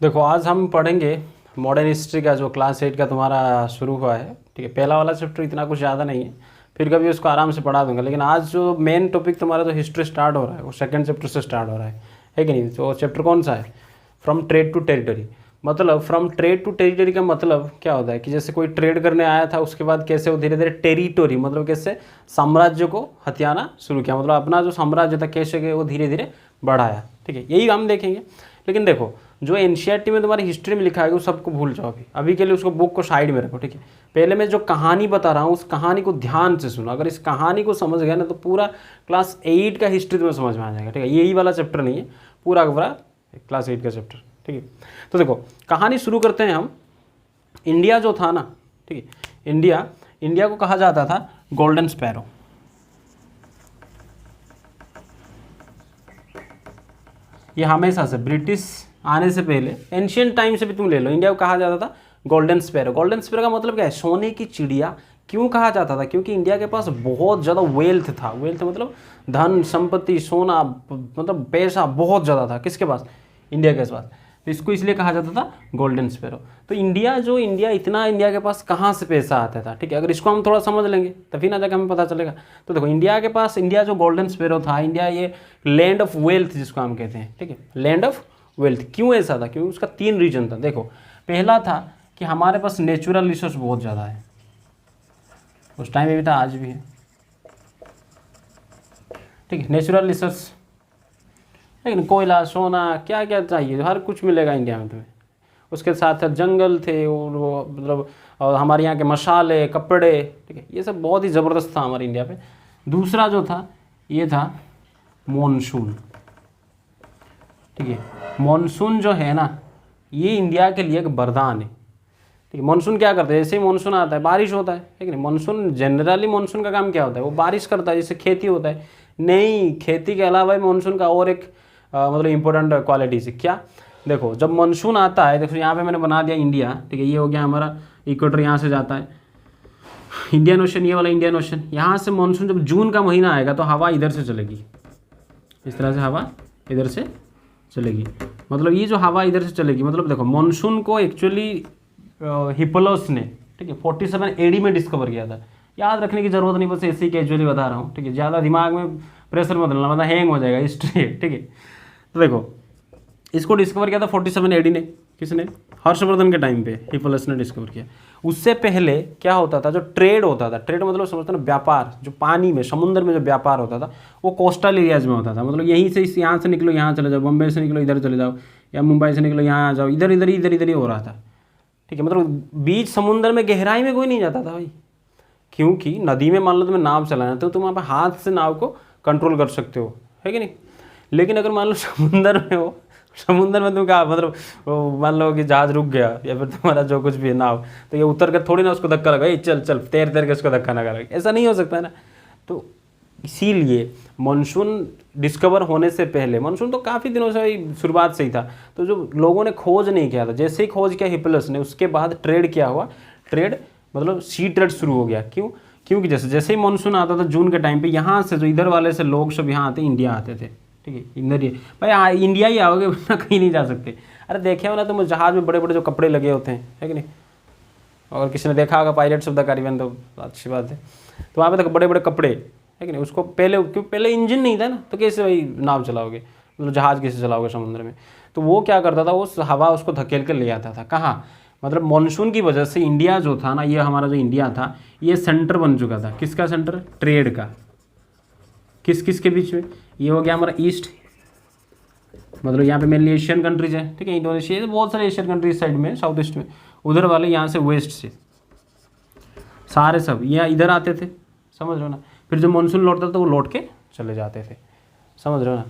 देखो आज हम पढ़ेंगे मॉडर्न हिस्ट्री का जो क्लास 8 का तुम्हारा शुरू हुआ है। ठीक है, पहला वाला चैप्टर इतना कुछ ज़्यादा नहीं है, फिर कभी उसको आराम से पढ़ा दूंगा। लेकिन आज जो मेन टॉपिक तुम्हारा जो हिस्ट्री स्टार्ट हो रहा है वो सेकंड चैप्टर से स्टार्ट हो रहा है कि नहीं। तो चैप्टर कौन सा है? From trade to territory. मतलब फ्रॉम ट्रेड टू टेरिटरी का मतलब क्या होता है कि जैसे कोई ट्रेड करने आया था, उसके बाद कैसे वो धीरे धीरे टेरिटोरी मतलब कैसे साम्राज्य को हथियाना शुरू किया, मतलब अपना जो साम्राज्य था कैसे वो धीरे धीरे बढ़ाया। ठीक है, यही हम देखेंगे। लेकिन देखो जो एनसीईआरटी में तुम्हारी हिस्ट्री में लिखा है वो सबको भूल जाओ अभी के लिए, उसको बुक को साइड में रखो। ठीक है, पहले मैं जो कहानी बता रहा हूँ उस कहानी को ध्यान से सुनो। अगर इस कहानी को समझ गया ना तो पूरा क्लास 8 का हिस्ट्री तुम्हें समझ में आ जाएगा। ठीक है, यही वाला चैप्टर नहीं है, पूरा का पूरा क्लास 8 का चैप्टर। ठीक है, तो देखो कहानी शुरू करते हैं हम। इंडिया जो था ना, ठीक है, इंडिया को कहा जाता था गोल्डन स्पैरो। ये हमेशा से ब्रिटिश आने से पहले एंशियंट टाइम से भी तुम ले लो, इंडिया को कहा जाता था गोल्डन स्पैरो। गोल्डन स्पैरो का मतलब क्या है? सोने की चिड़िया। क्यों कहा जाता था? क्योंकि इंडिया के पास बहुत ज़्यादा वेल्थ था। वेल्थ मतलब धन संपत्ति, सोना, मतलब पैसा बहुत ज़्यादा था। किसके पास? इंडिया के पास। तो इसको इसलिए कहा जाता था गोल्डन स्पैरो। तो इंडिया इंडिया के पास कहाँ से पैसा आता था? ठीक है, अगर इसको हम थोड़ा समझ लेंगे तभी ना जाकर हमें पता चलेगा। तो देखो इंडिया जो गोल्डन स्पैरो था, इंडिया ये लैंड ऑफ वेल्थ जिसको हम कहते हैं। ठीक है, लैंड ऑफ वेल्थ क्यों ऐसा था? क्योंकि उसका 3 रीजन था। देखो पहला था कि हमारे पास नेचुरल रिसोर्स बहुत ज़्यादा है, उस टाइम में भी था, आज भी है। ठीक है, नेचुरल रिसोर्स, लेकिन कोयला, सोना, क्या क्या चाहिए, हर कुछ मिलेगा इंडिया में तुम्हें। उसके साथ साथ जंगल थे और वो मतलब और हमारे यहाँ के मसाले, कपड़े, ठीक है, ये सब बहुत ही ज़बरदस्त था हमारे इंडिया पे। दूसरा जो था ये था मॉनसून। ठीक है, मॉनसून जो है ना ये इंडिया के लिए एक वरदान है। ठीक है, मॉनसून क्या करता है? जैसे ही मॉनसून आता है बारिश होता है, ठीक है। मॉनसून जनरली मॉनसून का काम क्या होता है? वो बारिश करता है, जिससे खेती होता है। नहीं, खेती के अलावा मॉनसून का और एक मतलब इंपॉर्टेंट क्वालिटीज है। क्या? देखो जब मॉनसून आता है, देखो यहाँ पे मैंने बना दिया इंडिया। ठीक है, ये हो गया हमारा इक्वेटर, यहाँ से जाता है इंडियन ओशन, ये वाला इंडियन ओशन। यहाँ से मॉनसून जब जून का महीना आएगा तो हवा इधर से चलेगी, इस तरह से हवा इधर से चलेगी। मतलब ये जो हवा इधर से चलेगी, मतलब देखो मॉनसून को एक्चुअली हिप्पोलोस ने, ठीक है, 47 AD में डिस्कवर किया था। याद रखने की जरूरत नहीं, बस ऐसे ही कैजुअली बता रहा हूँ। ठीक है, ज़्यादा दिमाग में प्रेशर मत डालना, मतलब हैंग हो जाएगा हिस्ट्री है। ठीक है, तो देखो इसको डिस्कवर किया था 47 AD ने। किसने? हर्षवर्धन के टाइम पे हिप्पोलोस ने डिस्कवर किया। उससे पहले क्या होता था? जो ट्रेड होता था, ट्रेड मतलब समझते ना व्यापार, जो पानी में समुद्र में जो व्यापार होता था वो कोस्टल एरियाज में होता था। मतलब यहीं से यहाँ से निकलो यहाँ चले जाओ, बम्बई से निकलो इधर चले जाओ, या मुंबई से निकलो यहाँ आ जाओ, इधर इधर ही हो रहा था। ठीक है, मतलब बीच समुद्र में गहराई में कोई नहीं जाता था भाई, क्योंकि नदी में मान लो तुम्हें नाव चलाना तो तुम वहाँ पर हाथ से नाव को कंट्रोल कर सकते हो, है कि नहीं। लेकिन अगर मान लो समुद्र में हो, समुद्र में तुम क्या मतलब मान लो कि जहाज रुक गया या फिर तुम्हारा जो कुछ भी है नाव, तो ये उतर कर थोड़ी ना उसको धक्का लगा, चल चल तैर तैर के उसको धक्का ना लगा, ऐसा नहीं हो सकता है ना। तो इसीलिए मानसून डिस्कवर होने से पहले, मानसून तो काफ़ी दिनों से ही शुरुआत से ही था, तो जो लोगों ने खोज नहीं किया था, जैसे ही खोज किया हिप्पोलोस ने, उसके बाद ट्रेड क्या हुआ? ट्रेड मतलब सी ट्रेड शुरू हो गया। क्यों? क्योंकि जैसे ही मानसून आता था जून के टाइम पे, यहाँ से जो इधर वाले से लोग सब यहाँ आते, इंडिया आते थे। ठीक है, इधर ही भाई, हाँ इंडिया ही आओगे वरना कहीं नहीं जा सकते। अरे देखे हो ना तुम जहाज में बड़े बड़े जो कपड़े लगे होते हैं, है कि नहीं। और किसी ने देखा होगा पायलट्स ऑफ द कैरिबियन, तो अच्छी बात है। तो वहाँ पे देखो बड़े बड़े कपड़े, है कि नहीं। उसको पहले इंजन नहीं था ना, तो कैसे भाई नाव चलाओगे, मतलब जहाज कैसे चलाओगे समुद्र में। तो वो क्या करता था, उस हवा उसको धकेल कर ले आता था। कहाँ? मतलब मानसून की वजह से इंडिया जो था ना, ये हमारा जो इंडिया था ये सेंटर बन चुका था। किसका सेंटर? ट्रेड का। किस किस के बीच में? ये हो गया हमारा ईस्ट, मतलब यहाँ पे मेनली एशियन कंट्रीज है। ठीक है, इंडोनेशिया, बहुत सारे एशियन कंट्रीज साइड में, साउथ ईस्ट में। उधर वाले यहाँ से वेस्ट से सारे सब यहाँ इधर आते थे, समझ रहे हो ना। फिर जब मानसून लौटता था तो वो लौट के चले जाते थे, समझ रहे हो ना।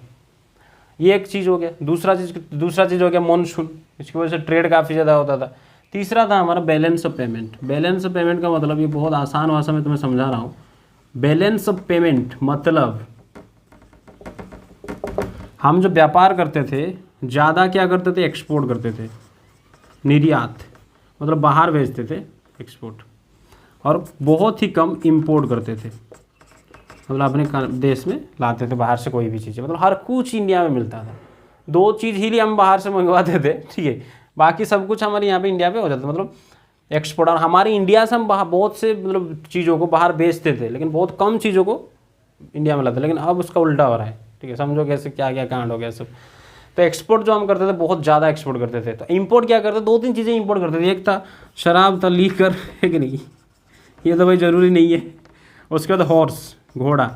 ये एक चीज़ हो गया। दूसरा चीज़ हो गया मानसून, इसकी वजह से ट्रेड काफ़ी ज़्यादा होता था। तीसरा था हमारा balance of payment. Balance of payment का मतलब, ये बहुत आसान भाषा में तुम्हें समझा रहा हूँ। बैलेंस ऑफ पेमेंट मतलब हम जो व्यापार करते थे, ज़्यादा क्या करते थे? एक्सपोर्ट करते थे, निर्यात मतलब बाहर भेजते थे, एक्सपोर्ट। और बहुत ही कम इंपोर्ट करते थे, मतलब अपने देश में लाते थे बाहर से कोई भी चीज़। मतलब हर कुछ इंडिया में मिलता था। 2 चीज़ ही हम बाहर से मंगवाते थे, ठीक है, बाकी सब कुछ हमारे यहाँ पे इंडिया पे हो जाता, मतलब एक्सपोर्ट। और हमारी इंडिया से हम बाहर बहुत से मतलब चीज़ों को बाहर बेचते थे, लेकिन बहुत कम चीज़ों को इंडिया में लाते, लेकिन अब उसका उल्टा हो रहा है। ठीक है, समझो कैसे क्या क्या कांड हो गया सब। तो एक्सपोर्ट जो हम करते थे बहुत ज़्यादा एक्सपोर्ट करते थे, तो इंपोर्ट क्या करते, 2-3 चीज़ें इंपोर्ट करते थे। एक था शराब, था लीकर, है कि नहीं, ये तो भाई ज़रूरी नहीं है। उसके बाद हॉर्स, घोड़ा।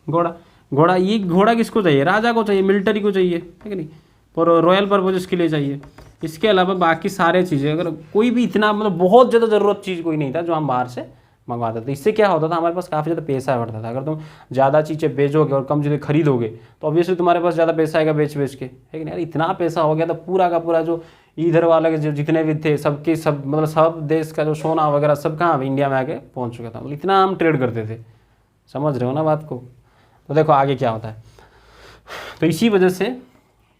घोड़ा घोड़ा ये घोड़ा किसको चाहिए, राजा को चाहिए, मिलिट्री को चाहिए, है कि नहीं, और रॉयल पर्पज़ के लिए चाहिए। इसके अलावा बाकी सारे चीज़ें, अगर कोई भी इतना मतलब बहुत ज़्यादा ज़रूरत चीज़ कोई नहीं था जो हम बाहर से मंगवाते थे। इससे क्या होता था, हमारे पास काफ़ी ज़्यादा पैसा बढ़ता था। अगर तुम ज़्यादा चीज़ें बेचोगे और कम चीज़ें खरीदोगे तो ऑब्वियसली तुम्हारे पास ज़्यादा पैसा आएगा बेच बेच के, है कि नहीं। यार इतना पैसा हो गया था, पूरा का पूरा जो इधर वाले के जो जितने भी थे सबके सब, मतलब सब देश का जो सोना वगैरह सब कहाँ इंडिया में आके पहुँच चुका था। मतलब इतना हम ट्रेड करते थे, समझ रहे हो ना बात को। तो देखो आगे क्या होता है। तो इसी वजह से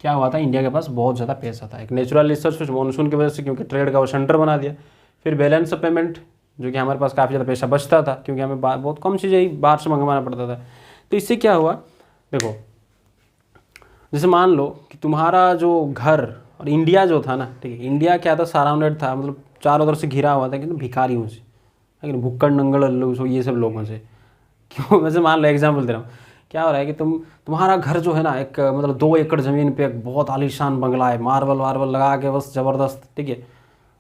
क्या हुआ था, इंडिया के पास बहुत ज़्यादा पैसा था। एक नेचुरल रिसोर्स, कुछ मानसून की वजह से, क्योंकि ट्रेड का वो सेंटर बना दिया। फिर बैलेंस ऑफ पेमेंट, जो कि हमारे पास काफ़ी ज़्यादा पैसा बचता था, क्योंकि हमें बहुत कम चीज़ें ही बाहर से मंगवाना पड़ता था। तो इससे क्या हुआ, देखो जैसे मान लो कि तुम्हारा जो घर और इंडिया जो था ना, ठीक है, इंडिया क्या था, सराउंडेड था, मतलब चारों तरफ से घिरा हुआ था कि भिखारियों से, लेकिन भुक्कड़ नंगड़ लोग, ये सब लोगों से। क्यों, वैसे मान लो एग्जाम्पल दे रहा हूँ, क्या हो रहा है कि तुम्हारा घर जो है ना, एक मतलब 2 एकड़ ज़मीन पे एक बहुत आलीशान बंगला है, मार्बल वार्बल लगा के बस ज़बरदस्त, ठीक है,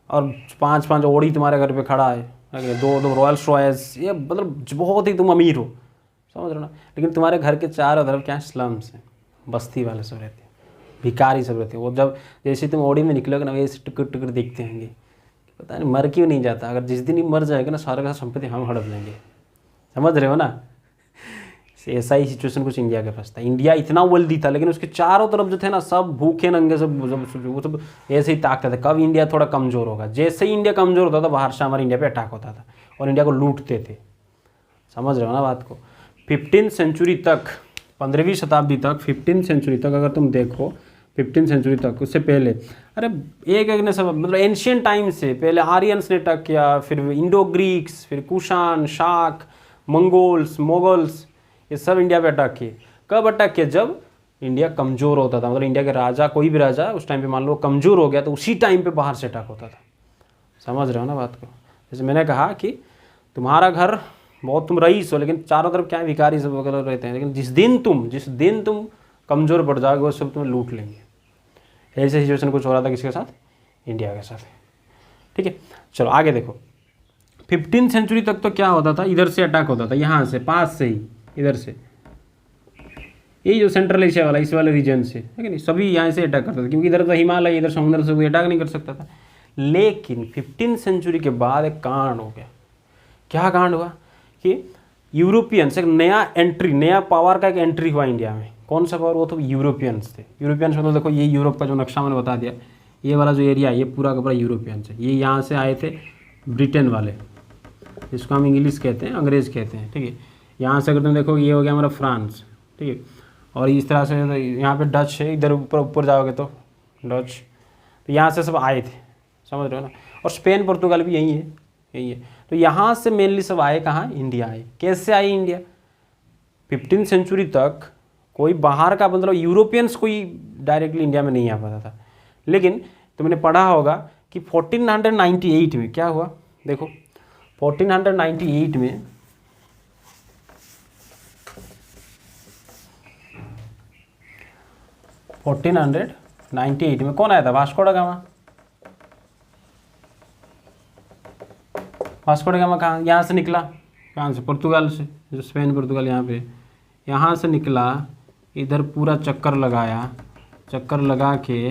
और 5-5 ओडी तुम्हारे घर पे खड़ा है, 2 रॉयल्स रॉयल्स, ये मतलब बहुत ही तुम अमीर हो, समझ रहे हो ना। लेकिन तुम्हारे घर के चारों तरफ क्या स्लम्स हैं, बस्ती वाले सब रहते हैं, भिखारी सब रहते हैं। वो जब जैसे तुम ओडी में निकलोगे ना, वैसे टुकर टुकर देखते होंगे, पता नहीं मर क्यों नहीं जाता। अगर जिस दिन ही मर जाएगा ना, सारा का संपत्ति हम हड़प लेंगे, समझ रहे हो ना। ऐसा ही सिचुएशन कुछ इंडिया के पास था। इंडिया इतना वेल्दी था, लेकिन उसके चारों तरफ जो थे ना, सब भूखे नंगे, सब वो सब ऐसे ही ताकते थे। कब इंडिया थोड़ा कमज़ोर होगा, जैसे ही इंडिया कमज़ोर होता था, बाहर से हमारे इंडिया पे अटैक होता था और इंडिया को लूटते थे, समझ रहे हो ना बात को। 15वीं सेंचुरी तक, 15वीं शताब्दी तक, 15वीं सेंचुरी तक अगर तुम देखो, 15वीं सेंचुरी तक, उससे पहले, अरे एक ने सब मतलब एंशियंट टाइम से पहले आर्यंस ने अटैक किया, फिर इंडो ग्रीक्स, फिर कुशान, शाक, मंगोल्स, मोगल्स, ये सब इंडिया पे अटैक किए। कब अटैक किया, जब इंडिया कमज़ोर होता था, मतलब इंडिया के राजा, कोई भी राजा उस टाइम पे मान लो कमज़ोर हो गया, तो उसी टाइम पे बाहर से अटैक होता था, समझ रहे हो ना बात को। जैसे मैंने कहा कि तुम्हारा घर बहुत, तुम रईस हो, लेकिन चारों तरफ क्या है, भिखारी सब वगैरह रहते हैं, लेकिन जिस दिन तुम कमज़ोर पड़ जाओगे, वो सब तुम्हें लूट लेंगे। ऐसे सिचुएशन कुछ हो रहा था किसके साथ, इंडिया के साथ, ठीक है। चलो आगे देखो, 15वीं सेंचुरी तक तो क्या होता था, इधर से अटैक होता था, यहाँ से पास से ही, इधर से, यही जो सेंट्रल एशिया वाला, इस वाले रीजन से, है कि नहीं, सभी यहाँ से अटैक करता था, क्योंकि इधर तो हिमालय, इधर समुद्र से कोई अटैक नहीं कर सकता था। लेकिन 15वीं सेंचुरी के बाद एक कांड हो गया। क्या कांड हुआ कि यूरोपियंस, एक नया पावर का एक एंट्री हुआ इंडिया में। कौन सा पावर, वो तो यूरोपियंस थे। यूरोपियंस मतलब देखो, ये यूरोप का जो नक्शा मैंने बता दिया, ये वाला जो एरिया है, ये पूरा का पूरा यूरोपियंस है। ये यहाँ से आए थे ब्रिटेन वाले, जिसको हम इंग्लिश कहते हैं, अंग्रेज़ कहते हैं, ठीक है। यहाँ से अगर तुम देखो, ये हो गया हमारा फ्रांस, ठीक है, और इस तरह से यहाँ पे डच है, इधर ऊपर जाओगे तो डच, तो यहाँ से सब आए थे, समझ रहे हो ना। और स्पेन पुर्तगाल भी यही है। तो यहाँ से मेनली सब आए, कहाँ, इंडिया आए। कैसे आए इंडिया, 15वीं सेंचुरी तक कोई बाहर का, मतलब यूरोपियंस कोई डायरेक्टली इंडिया में नहीं आ पाता था। लेकिन तुमने पढ़ा होगा कि 1498 में क्या हुआ, देखो 1498 में कौन आया था, Vasco da Gama. Vasco da Gama कहाँ, यहाँ से निकला, कहाँ से, पुर्तगाल से, जो स्पेन पुर्तगाल यहाँ पे, यहाँ से निकला, इधर पूरा चक्कर लगा के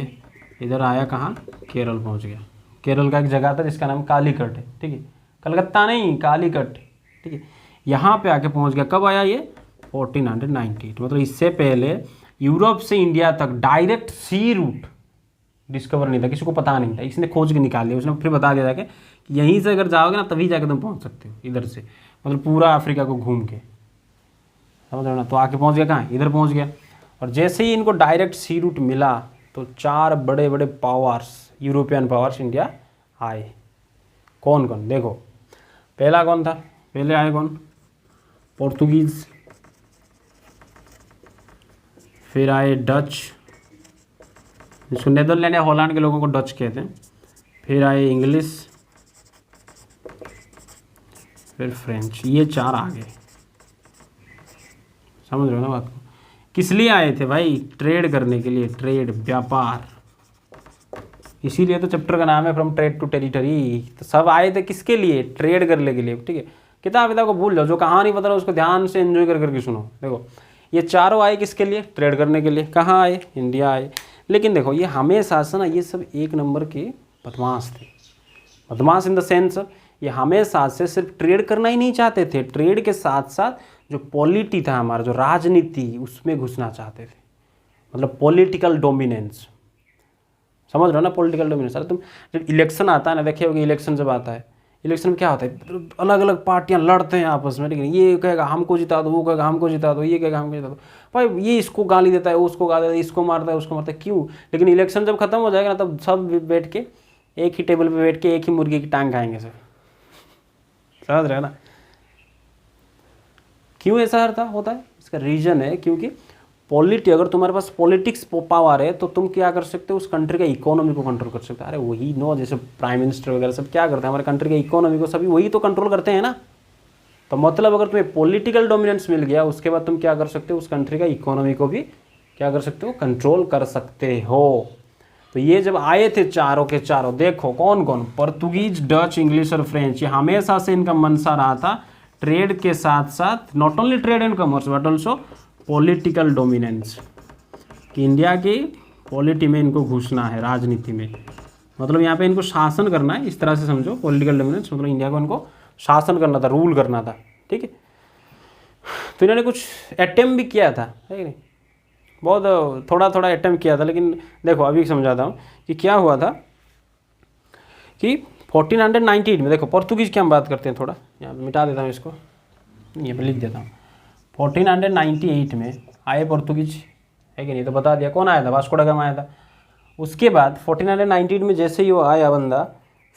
इधर आया, कहाँ, केरल पहुँच गया। केरल का एक जगह था जिसका नाम कालीकट है, ठीक है, कलकत्ता नहीं, कालीकट, ठीक है। यहाँ पे आके पहुँच गया। कब आया ये, 1498, मतलब इससे पहले यूरोप से इंडिया तक डायरेक्ट सी रूट डिस्कवर नहीं था, किसी को पता नहीं था। इसने खोज के निकाल लिया, उसने फिर बता दिया था कि यहीं से अगर जाओगे ना, तभी जाके तुम पहुँच सकते हो इधर से, मतलब पूरा अफ्रीका को घूम के, समझ रहे हो ना। तो आके पहुँच गया कहाँ, इधर पहुँच गया। और जैसे ही इनको डायरेक्ट सी रूट मिला, तो 4 बड़े बड़े पावर्स, यूरोपियन पावर्स इंडिया आए। कौन कौन, देखो पहला कौन था, पहले आए कौन, पोर्तुगीज़, फिर आए डच, जिसको नेदरलैंड या हॉलैंड के लोगों को डच कहते हैं। फिर आए इंग्लिश, फिर फ्रेंच, ये 4 आ गए। समझ रहे हो ना बात को? किस लिए आए थे भाई? ट्रेड करने के लिए, ट्रेड, व्यापार। इसीलिए तो चैप्टर का नाम है फ्रॉम ट्रेड टू टेरिटरी। तो सब आए थे किसके लिए? ट्रेड करने के लिए। ठीक है, किताब को भूल जाओ, जो कहानी बता रहा उसको ध्यान से एंजॉय कर करके सुनो। देखो ये चारों आए किसके लिए? ट्रेड करने के लिए। कहाँ आए? इंडिया आए। लेकिन देखो ये हमेशा से ना, ये सब 1 नंबर के बदमाश थे। बदमाश इन द सेंस ये हमेशा से सिर्फ ट्रेड करना ही नहीं चाहते थे, ट्रेड के साथ साथ जो पॉलिटी था हमारा, जो राजनीति, उसमें घुसना चाहते थे। मतलब पॉलिटिकल डोमिनेंस। समझ रहे हो ना? Political dominance. अरे तुम जब इलेक्शन आता है ना, देखे होगे इलेक्शन जब आता है, इलेक्शन में क्या होता है? अलग अलग पार्टियां लड़ते हैं आपस में। लेकिन ये कहेगा हमको जिता दो, वो कहेगा हमको जिता दो, ये कहेगा हमको जिता दो। भाई ये इसको गाली देता है, उसको गाली देता है, इसको मारता है, उसको मारता है, क्यों? लेकिन इलेक्शन जब खत्म हो जाएगा ना, तब सब बैठ के एक ही टेबल पे बैठ के एक ही मुर्गी की टांग खाएंगे सब। समझ रहे हो ना? क्यों ऐसा होता है? इसका रीजन है क्योंकि अगर तुम्हारे पास पॉलिटिक्स पावर है तो तुम क्या कर सकते हो? उस कंट्री का इकोनॉमी को कंट्रोल कर सकते हो। अरे वही नो, जैसे प्राइम मिनिस्टर वगैरह सब क्या करते हैं? हमारे कंट्री के इकोनॉमी को सभी वही तो कंट्रोल करते हैं ना। तो मतलब अगर तुम्हें पॉलिटिकल डोमिनेंस मिल गया, उसके बाद तुम क्या कर सकते हो? उस कंट्री का इकोनॉमी को भी क्या कर सकते हो? कंट्रोल कर सकते हो। तो ये जब आए थे चारों के चारों, देखो कौन कौन? पोर्तुगीज, डच, इंग्लिश और फ्रेंच। ये हमेशा से इनका मनसा रहा था ट्रेड के साथ साथ, not only trade and commerce but also political dominance, कि इंडिया की पॉलिटी में इनको घुसना है, राजनीति में। मतलब यहाँ पे इनको शासन करना है, इस तरह से समझो। पॉलिटिकल डोमिनेंस मतलब इंडिया को इनको शासन करना था, रूल करना था। ठीक है, तो इन्होंने कुछ अटेम्प्ट भी किया था, है कि नहीं? बहुत थोड़ा थोड़ा अटेम्प्ट किया था। लेकिन देखो अभी समझाता हूँ कि क्या हुआ था कि 1498 में, देखो पोर्तुगीज़ की हम बात करते हैं। थोड़ा यहाँ मिटा देता हूँ इसको, ये पे लिख देता हूँ। 1498 में आए पोर्तुगीज, है कि नहीं? तो बता दिया कौन आया था? वास्को ड गामा आया था। उसके बाद 1498 में जैसे ही वो आया बंदा,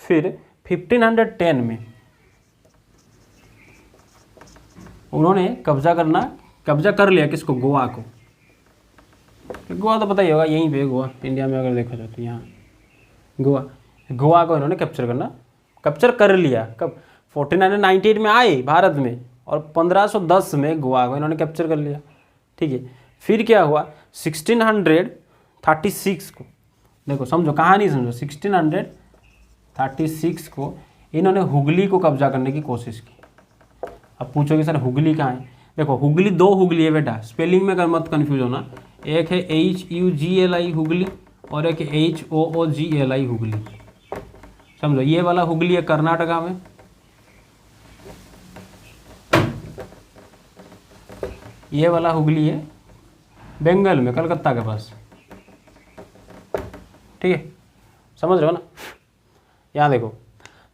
फिर 1510 में उन्होंने कब्जा कर लिया। किसको? गोवा को। गोवा तो पता ही होगा, यहीं पे गोवा, इंडिया में अगर देखा जाए तो यहाँ गोवा को इन्होंने कैप्चर कर लिया। कब? 1498 में आए भारत में, और 1510 में गोवा को इन्होंने कैप्चर कर लिया। ठीक है, फिर क्या हुआ? 1636 को, देखो समझो कहानी समझो, 1636 को इन्होंने हुगली को कब्जा करने की कोशिश की। अब पूछोगे सर हुगली कहाँ है? देखो हुगली 2 हुगली है बेटा, स्पेलिंग में मत कन्फ्यूज होना। एक है HUGLI हुगली और एक HOOGLI हुगली। समझो ये वाला हुगली है कर्नाटका में, ये वाला हुगली है बंगाल में, कलकत्ता के पास। ठीक है, समझ रहे हो ना? यहाँ देखो,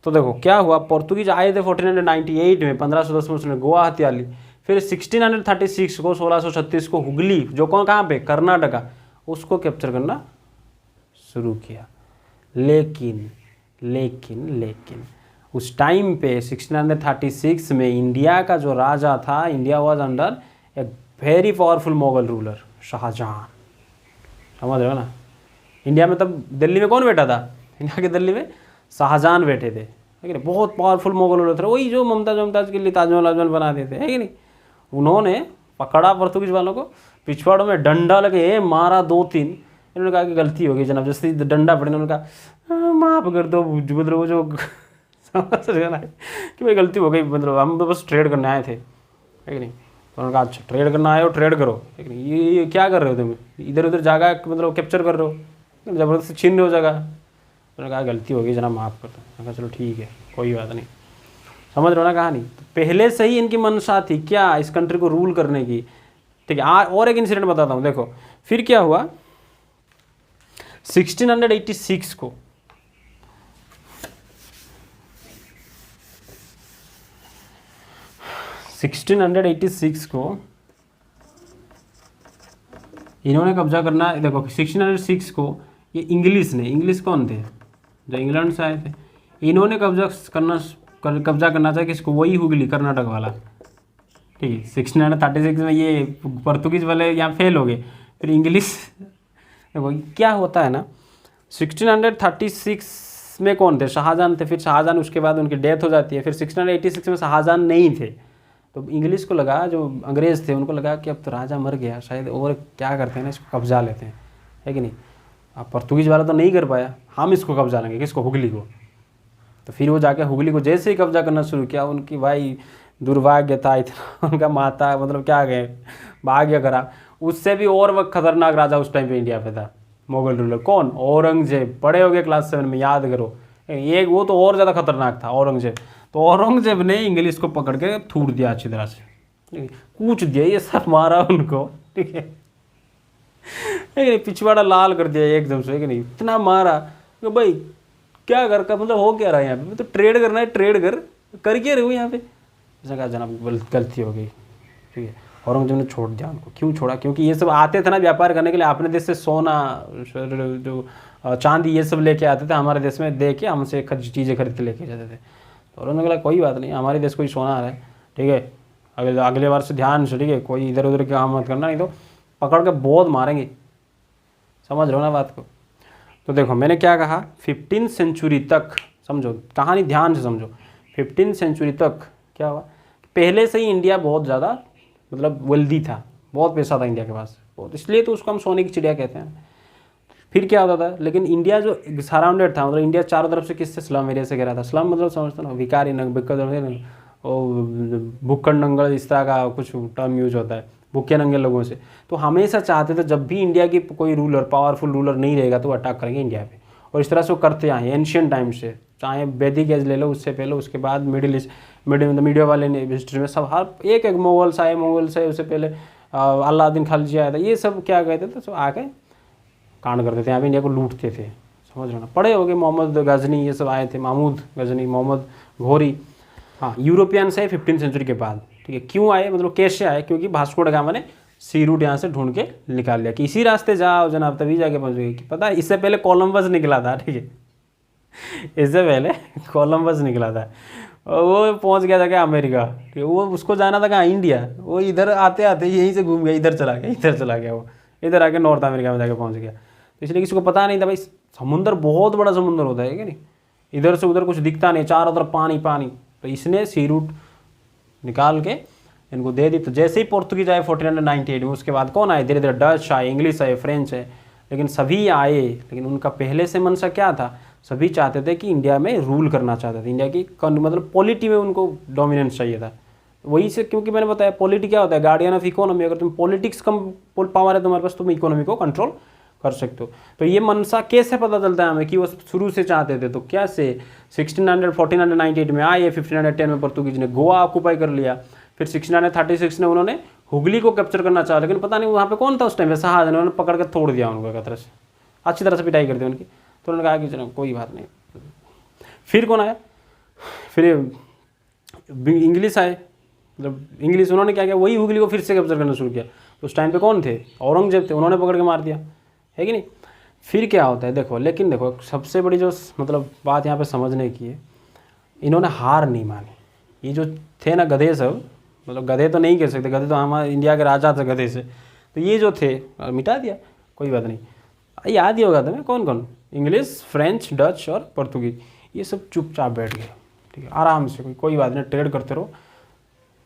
तो देखो क्या हुआ? पोर्तुगीज आए थे 1498 में, 1510 में उसने गोवा हत्या ली। फिर 1636 को, 1636 को हुगली, जो कहाँ पे? कर्नाटका, उसको कैप्चर करना शुरू किया। लेकिन उस टाइम पे 1636 में इंडिया का जो राजा था, India was under a very powerful Mughal ruler, Shahjahan. समझ रहे हो ना? इंडिया में तब दिल्ली में कौन बैठा था? इंडिया के दिल्ली में शाहजहां बैठे थे, है कि नहीं? बहुत पावरफुल मुगल रूलर थे, वही जो मुमताज़ के लिए ताजमहल बना देते, है कि नहीं? उन्होंने पकड़ा पोर्तुगीज वालों को, पिछवाड़ों में डंडा लगे मारा 2-3। इन्होंने कहा कि गलती हो गई जनाब, जैसे डंडा पड़े उन्होंने कहा माफ़ कर दो, मतलब वो जो समझ रहे ना कि भाई गलती हो गई, मतलब हम तो बस ट्रेड करने आए थे, है कि नहीं? तो उन्होंने कहा अच्छा ट्रेड करना आए हो, ट्रेड करो, है कि नहीं? ये क्या कर रहे हो तुम? इधर उधर जगह मतलब कैप्चर कर रहे हो, ज़बरदस्ती छीन रहे हो जगह। उन्होंने कहा गलती हो गई जनाब, माफ़ कर दो। मैंने कहा चलो ठीक है, कोई बात नहीं। समझ रहे हो ना कहानी? तो पहले से ही इनकी मंशा थी क्या? इस कंट्री को रूल करने की। ठीक है, और एक इंसिडेंट बताता हूँ। देखो फिर क्या हुआ? 1686 को इन्होंने कब्जा करना। देखो 1606 को ये इंग्लिश कौन थे? जो इंग्लैंड से आए थे। इन्होंने कब्जा करना था किसको? वही हुगली, कर्नाटक वाला। ठीक है, 1636 में ये पोर्तुगीज वाले यहाँ फेल हो गए। फिर इंग्लिश देखो क्या होता है ना, 1636 में कौन थे, शाहजहां थे, फिर शाहजहां उसके बाद उनकी डेथ हो जाती है, फिर 1686 में शाहजहां नहीं थे, तो इंग्लिश को लगा, जो अंग्रेज़ थे उनको लगा कि अब तो राजा मर गया, शायद और क्या करते हैं ना, इसको कब्जा लेते हैं, है कि नहीं। अब पोर्तुगीज़ वाला तो नहीं कर पाया, हम इसको कब्जा लेंगे, किसको, हुगली को। तो फिर वो जाके हुगली को जैसे ही कब्जा करना शुरू किया, उनकी भाई दुर्भाग्य था इतना उनका माता मतलब क्या गए, भाग्य खराब, उससे भी और वक्त खतरनाक राजा उस टाइम पे इंडिया पे था, मुगल रूलर, कौन, औरंगजेब। पढ़े होगे क्लास 7 में, याद करो, एक वो तो और ज़्यादा खतरनाक था औरंगजेब। तो औरंगजेब ने इंग्लिश को पकड़ के थूट दिया अच्छी तरह से, कूच दिया, ये सब मारा उनको, ठीक है, पिछवाड़ा लाल कर दिया एकदम से, कि नहीं, इतना मारा कि भाई क्या कर मतलब हो क्या रहा है यहाँ पे, तो ट्रेड करना है, ट्रेड कर क्या रहे हो यहाँ पे। उसने कहा जनाब गलती हो गई, ठीक है। औरंगजेब ने छोड़ दिया उनको। क्यों छोड़ा, क्योंकि ये सब आते थे ना व्यापार करने के लिए, अपने देश से सोना जो चांदी ये सब लेके आते थे हमारे देश में, दे के हमसे चीज़ें खरीद के लेके जाते थे। तो औरंगजेब ने कहा कोई बात नहीं, हमारे देश कोई सोना आ रहा है, ठीक है, अगले बार से ध्यान से, ठीक है, कोई इधर उधर काम मत करना, नहीं तो पकड़ के बहुत मारेंगे, समझ रहे हो ना बात को। तो देखो मैंने क्या कहा, 15 सेंचुरी तक, समझो कहानी ध्यान से समझो, 15 सेंचुरी तक क्या हुआ, पहले से ही इंडिया बहुत ज़्यादा मतलब वेल्दी था, बहुत पैसा था इंडिया के पास, बहुत, इसलिए तो उसको हम सोने की चिड़िया कहते हैं। फिर क्या होता था, लेकिन इंडिया जो सराउंडेड था, मतलब इंडिया चारों तरफ से किससे, स्लम एरिया से घिरा था। स्लम मतलब समझते ना, भिखारी भुक्कड़ नंगल, इस तरह का कुछ टर्म यूज होता है, भूखे नंगे लोगों से। तो हमेशा चाहते थे जब भी इंडिया की कोई रूलर, पावरफुल रूलर नहीं रहेगा तो अटैक करेंगे इंडिया पे, और इस तरह से वो करते आए एंशियंट टाइम से, चाहे वैदिक एज ले लो, उससे पहले, उसके बाद मिडिल ईस्ट, मीडिया वाले ने हिस्ट्री में सब हर एक मुगल्स आए, उससे पहले अलाउद्दीन खिलजी आया था, ये सब क्या कहते थे, सब आके कांड करते थे यहाँ पे, इंडिया को लूटते थे, समझ रहे ना। पढ़े हो गए, मोहम्मद गजनी ये सब आए थे, महमूद गजनी, मोहम्मद घोरी, हाँ, यूरोपियन से 15 सेंचुरी के बाद, ठीक है। क्यों आए, मतलब कैसे आए, क्योंकि वास्को ड गामा ने सी रूट यहाँ से ढूंढ के निकाल लिया कि इसी रास्ते जाओ जनाब, तभी जाके पहुँचोगे। पता है इससे पहले कोलंबस निकला था, ठीक है, इससे पहले कोलंबस निकला था, और वो पहुँच गया था क्या अमेरिका, ठीक है, वो उसको जाना था कहाँ, इंडिया, वो इधर आते आते यहीं से घूम गया, इधर चला गया, वो इधर आके नॉर्थ अमेरिका में जाके पहुँच गया। तो इसलिए किसी को पता नहीं था भाई, समुंदर बहुत बड़ा समुंदर होता है कि नहीं, इधर से उधर कुछ दिखता नहीं, चारों तरफ पानी पानी। तो इसने सी रूट निकाल के इनको दे दी। तो जैसे ही पोर्तुगीज आए 1498 में, उसके बाद कौन आए, धीरे धीरे डच आए, इंग्लिश आए, फ्रेंच है, लेकिन सभी आए, लेकिन उनका पहले से मनसा क्या था, सभी चाहते थे कि इंडिया में रूल करना चाहते थे, इंडिया की मतलब पॉलिटी में उनको डोमिनेंस चाहिए था। वही से, क्योंकि मैंने बताया पॉलिटी क्या होता है, गार्डियन ऑफ इकोनॉमी, अगर तुम पॉलिटिक्स कम पावर है तुम्हारे पास, तुम इकोनॉमी को कंट्रोल कर सकते हो। तो ये मनसा कैसे पता चलता है हमें कि वो शुरू से चाहते थे, तो क्या से 1498 में आए, 1510 में पोर्तुगीज ने गोवा ऑक्यूपाई कर लिया, फिर 1636 में उन्होंने हुगली को कैप्चर करना चाहा, लेकिन पता नहीं वहाँ पे कौन था उस टाइम पे, शाहजहां, उन्होंने पकड़ के तोड़ दिया उनको एक तरह से, अच्छी तरह से पिटाई कर दी उनकी। तो उन्होंने कहा कि चलो कोई बात नहीं। फिर कौन आया, फिर इंग्लिश आए, मतलब इंग्लिश, उन्होंने क्या किया, वही हुगली को फिर से कैप्चर करना शुरू किया। तो उस टाइम पे कौन थे, औरंगजेब थे, उन्होंने पकड़ के मार दिया, है कि नहीं। फिर क्या होता है देखो, लेकिन देखो सबसे बड़ी जो मतलब बात यहाँ पे समझने की है, इन्होंने हार नहीं मानी। ये जो थे ना गधे सब, मतलब गधे तो नहीं कह सकते, गधे तो हमारे इंडिया के राजा थे गधे से, तो ये जो थे मिटा दिया, कोई बात नहीं। याद ही होगा तुम्हें कौन कौन, इंग्लिश, फ्रेंच, डच और पोर्तुगीज, ये सब चुपचाप बैठ गए, ठीक है, आराम से, कोई बात नहीं, ट्रेड करते रहो,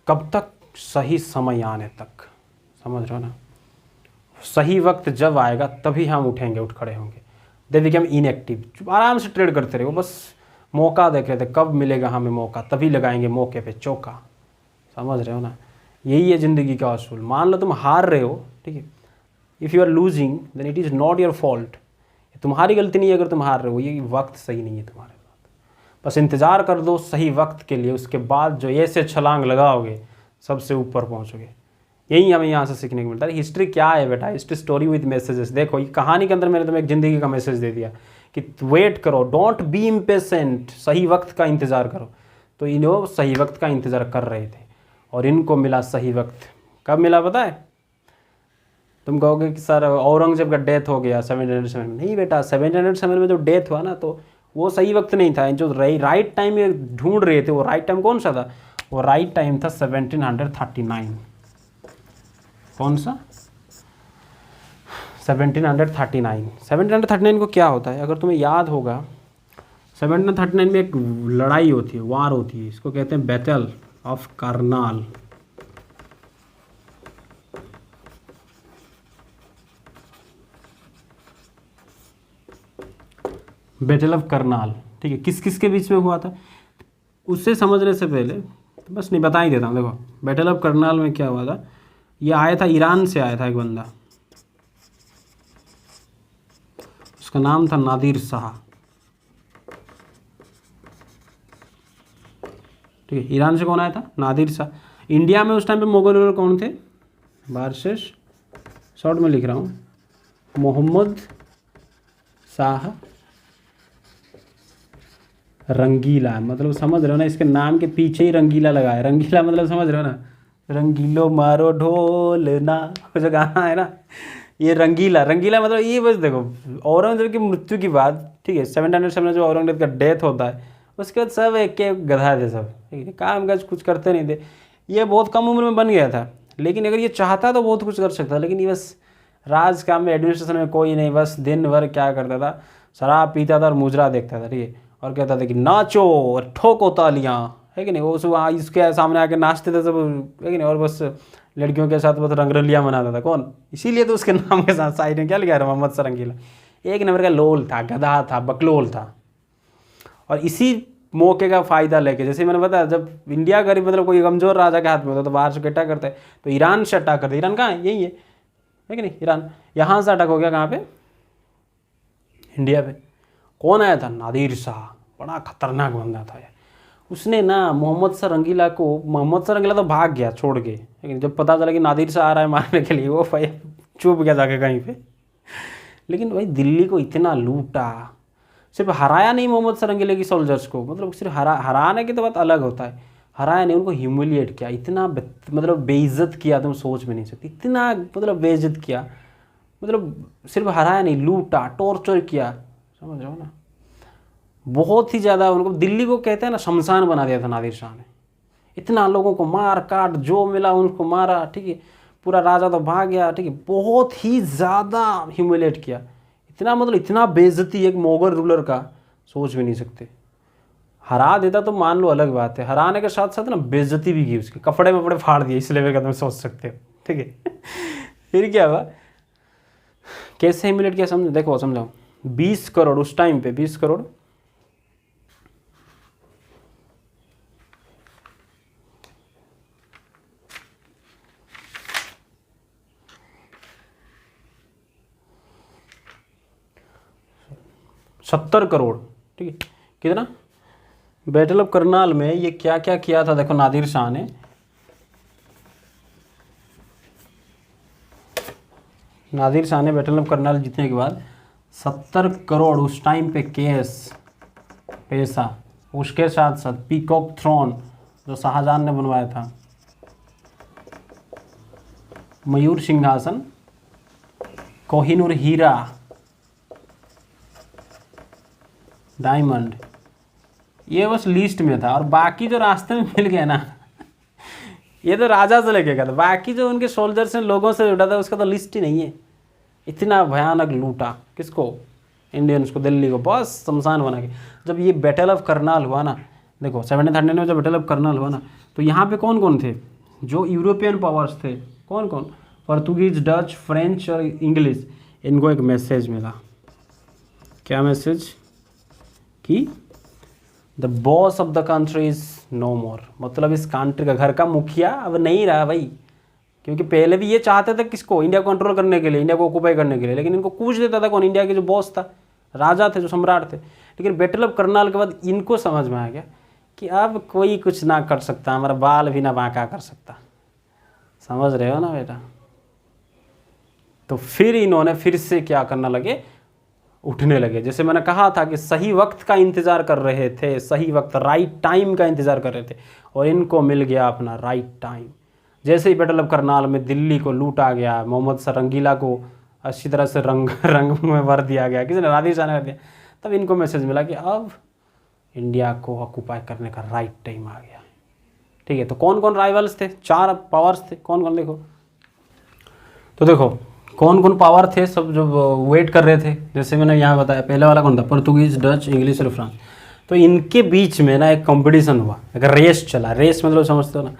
कब तक, सही समय आने तक, समझ रहे हो ना। सही वक्त जब आएगा तभी हम उठेंगे, उठ खड़े होंगे। दे बिकम इनएक्टिव, आराम से ट्रेड करते रहो, बस मौका देख रहे थे, कब मिलेगा हमें मौका, तभी लगाएंगे मौके पे चौका, समझ रहे हो ना। यही है ज़िंदगी का असूल। मान लो तुम हार रहे हो, ठीक है, if you are losing then it is not your fault, तुम्हारी गलती नहीं है अगर तुम हार रहे हो, ये वक्त सही नहीं है तुम्हारे साथ। बस इंतज़ार कर दो सही वक्त के लिए, उसके बाद जो ऐसे छलांग लगाओगे सबसे ऊपर पहुँचोगे। यही हमें यहाँ से सीखने को मिलता है। हिस्ट्री क्या है बेटा, हिस्ट्री स्टोरी विद मैसेजेस। देखो ये कहानी के अंदर मैंने तुम्हें एक ज़िंदगी का मैसेज दे दिया कि वेट करो, डोंट बी इम्पेशेंट, सही वक्त का इंतज़ार करो। तो इन्हों सही वक्त का इंतज़ार कर रहे थे और इनको मिला सही वक्त। कब मिला पता है, तुम कहोगे कि सर औरंगजेब का डेथ हो गया 707 में। नहीं बेटा, 707 में जो डेथ हुआ ना, तो वो सही वक्त नहीं था। जो राइट टाइम में ढूंढ रहे थे, वो राइट टाइम कौन सा था, वो राइट टाइम था 1739। कौन सा, 1739 को क्या होता है अगर तुम्हें याद होगा, 1739 में एक लड़ाई होती है, वार होती है, इसको कहते हैं battle of Karnal. Battle of Karnal, ठीक है, किस किस के बीच में हुआ था उससे समझने से पहले बस नहीं बता ही देता हूँ। देखो बैटल ऑफ करनाल में क्या हुआ था, ये आया था ईरान से आया था एक बंदा, उसका नाम था नादिर शाह, ठीक है। ईरान से कौन आया था? नादिर शाह। इंडिया में उस टाइम पे मुगल रूलर कौन थे? बारशेष, शॉर्ट में लिख रहा हूँ, मोहम्मद शाह रंगीला, मतलब समझ रहे हो ना, इसके नाम के पीछे ही रंगीला लगा है। रंगीला मतलब समझ रहे हो ना, रंगीलो मारो ढोल ना, जो गाना है ना, ये रंगीला। रंगीला मतलब ये बस देखो औरंगजेब की मृत्यु की बात, ठीक है, 707 में जो औरंगजेब का डेथ होता है उसके बाद सब एक के गधा थे सब, ठीक है, काम काज कुछ करते नहीं थे। ये बहुत कम उम्र में बन गया था, लेकिन अगर ये चाहता तो बहुत कुछ कर सकता, लेकिन ये बस राज काम में एडमिनिस्ट्रेशन में कोई नहीं, बस दिन भर क्या करता था, शराब पीता था और मुजरा देखता था, ठीक है, और कहता था कि नाचो और ठोको तालियां, है कि नहीं, वो सब इसके सामने आके नाचते थे सब, है कि नहीं, और बस लड़कियों के साथ बस रंगरलियाँ मनाता था। कौन? इसीलिए तो उसके नाम के साथ साइड में क्या लिखा है? मोहम्मद सरंगीला। एक नंबर का लोल था, गधा था, बकलोल था। और इसी मौके का फ़ायदा लेके, जैसे मैंने बताया, जब इंडिया गरीब मतलब कोई कमज़ोर राजा के हाथ में होता तो बाहर से अटैक करता है, तो ईरान से अटैक करते। ईरान कहाँ है? यही है कि नहीं, ईरान। यहाँ से अटैक हो गया कहाँ पे? इंडिया पे। कौन आया था? नादिर शाह, बड़ा खतरनाक बंदा था यार। उसने ना मोहम्मद शाह रंगीला को, मोहम्मद शाह रंगीला तो भाग गया छोड़ के, लेकिन जब पता चला कि नादिर शाह आ रहा है मारने के लिए, वो भाई चुप गया जाके कहीं पे। लेकिन भाई दिल्ली को इतना लूटा, सिर्फ हराया नहीं मोहम्मद शाह रंगीला की सोल्जर्स को, मतलब सिर्फ हराने की तो बात अलग होता है, हराया नहीं, उनको ह्यूमिलिएट किया, इतना मतलब बेइज्जत किया, तुम सोच भी नहीं सकती, इतना मतलब बेइज्जत किया, मतलब सिर्फ हराया नहीं, लूटा, टॉर्चर किया, समझ रहे हो ना। बहुत ही ज़्यादा उनको, दिल्ली को कहते हैं ना शमशान बना दिया था नादिर शाह ने। इतना लोगों को मार काट, जो मिला उनको मारा, ठीक है, पूरा राजा तो भाग गया, ठीक है, बहुत ही ज़्यादा ह्यूमिलेट किया, इतना मतलब इतना बेइज्जती एक मुगल रूलर का सोच भी नहीं सकते। हरा देता तो मान लो अलग बात है, हराने के साथ साथ ना बेइज्जती भी की, उसके कपड़े वपड़े फाड़ दिए, इस लेवल का तुम सोच सकते हो, ठीक है। फिर क्या हुआ, कैसे ह्यूमिलेट किया समझो, देखो समझाओ। 20 करोड़ उस टाइम पे, 20 करोड़ सत्तर करोड़, ठीक है, कितना? बैटल ऑफ करनाल में ये क्या क्या किया था, देखो नादिर शाह ने। नादिर शाह ने बैटल ऑफ करनाल जीतने के बाद 70 करोड़ उस टाइम पे कैश पैसा, उसके साथ साथ पीकॉक थ्रोन जो शाहजहां ने बनवाया था, मयूर सिंहासन, कोहिनूर हीरा, डायमंड, ये बस लिस्ट में था। और बाकी जो रास्ते में मिल गया ना, ये तो राजा से लेके गया था, बाकी जो उनके सोल्जर्स ने लोगों से जुड़ा था उसका तो लिस्ट ही नहीं है। इतना भयानक लूटा किसको? इंडियंस को, दिल्ली को, बस शमशान बना के। जब ये बैटल ऑफ करनाल हुआ ना, देखो 1739 में जब बैटल ऑफ करनाल हुआ ना, तो यहाँ पे कौन कौन थे जो यूरोपियन पावर्स थे? कौन कौन? पोर्तुगीज, डच, फ्रेंच और इंग्लिश। इनको एक मैसेज मिला। क्या मैसेज? कि the boss of the country is no more, मतलब इस कंट्री का, घर का मुखिया अब नहीं रहा भाई। क्योंकि पहले भी ये चाहते थे किसको? इंडिया को कंट्रोल करने के लिए, इंडिया को ऑक्यूपाई करने के लिए, लेकिन इनको कूच देता था कौन? इंडिया के जो बॉस था, राजा थे, जो सम्राट थे। लेकिन बैटल ऑफ करनाल के बाद इनको समझ में आ गया कि अब कोई कुछ ना कर सकता, हमारा बाल भी ना बांका कर सकता। समझ रहे हो ना बेटा? तो फिर इन्होंने फिर से क्या करना लगे, उठने लगे। जैसे मैंने कहा था कि सही वक्त का इंतज़ार कर रहे थे, सही वक्त, राइट टाइम का इंतज़ार कर रहे थे, और इनको मिल गया अपना राइट टाइम। जैसे ही बैटल ऑफ करनाल में दिल्ली को लूटा गया, मोहम्मद शाह रंगीला को अच्छी तरह से रंग में भर दिया गया, किसी ने, नादिर शाह ने कर दिया, तब इनको मैसेज मिला कि अब इंडिया को ऑक्यूपाई करने का राइट टाइम आ गया। ठीक है, तो कौन कौन राइवल्स थे? 4 पावर्स थे, कौन कौन? देखो तो देखो कौन कौन पावर थे सब जो वेट कर रहे थे, जैसे मैंने यहाँ बताया पहले वाला कौन था, पोर्तुगीज, डच, इंग्लिश और फ्रांस। तो इनके बीच में ना एक कंपटीशन हुआ, एक रेस चला। रेस मतलब समझते हो ना,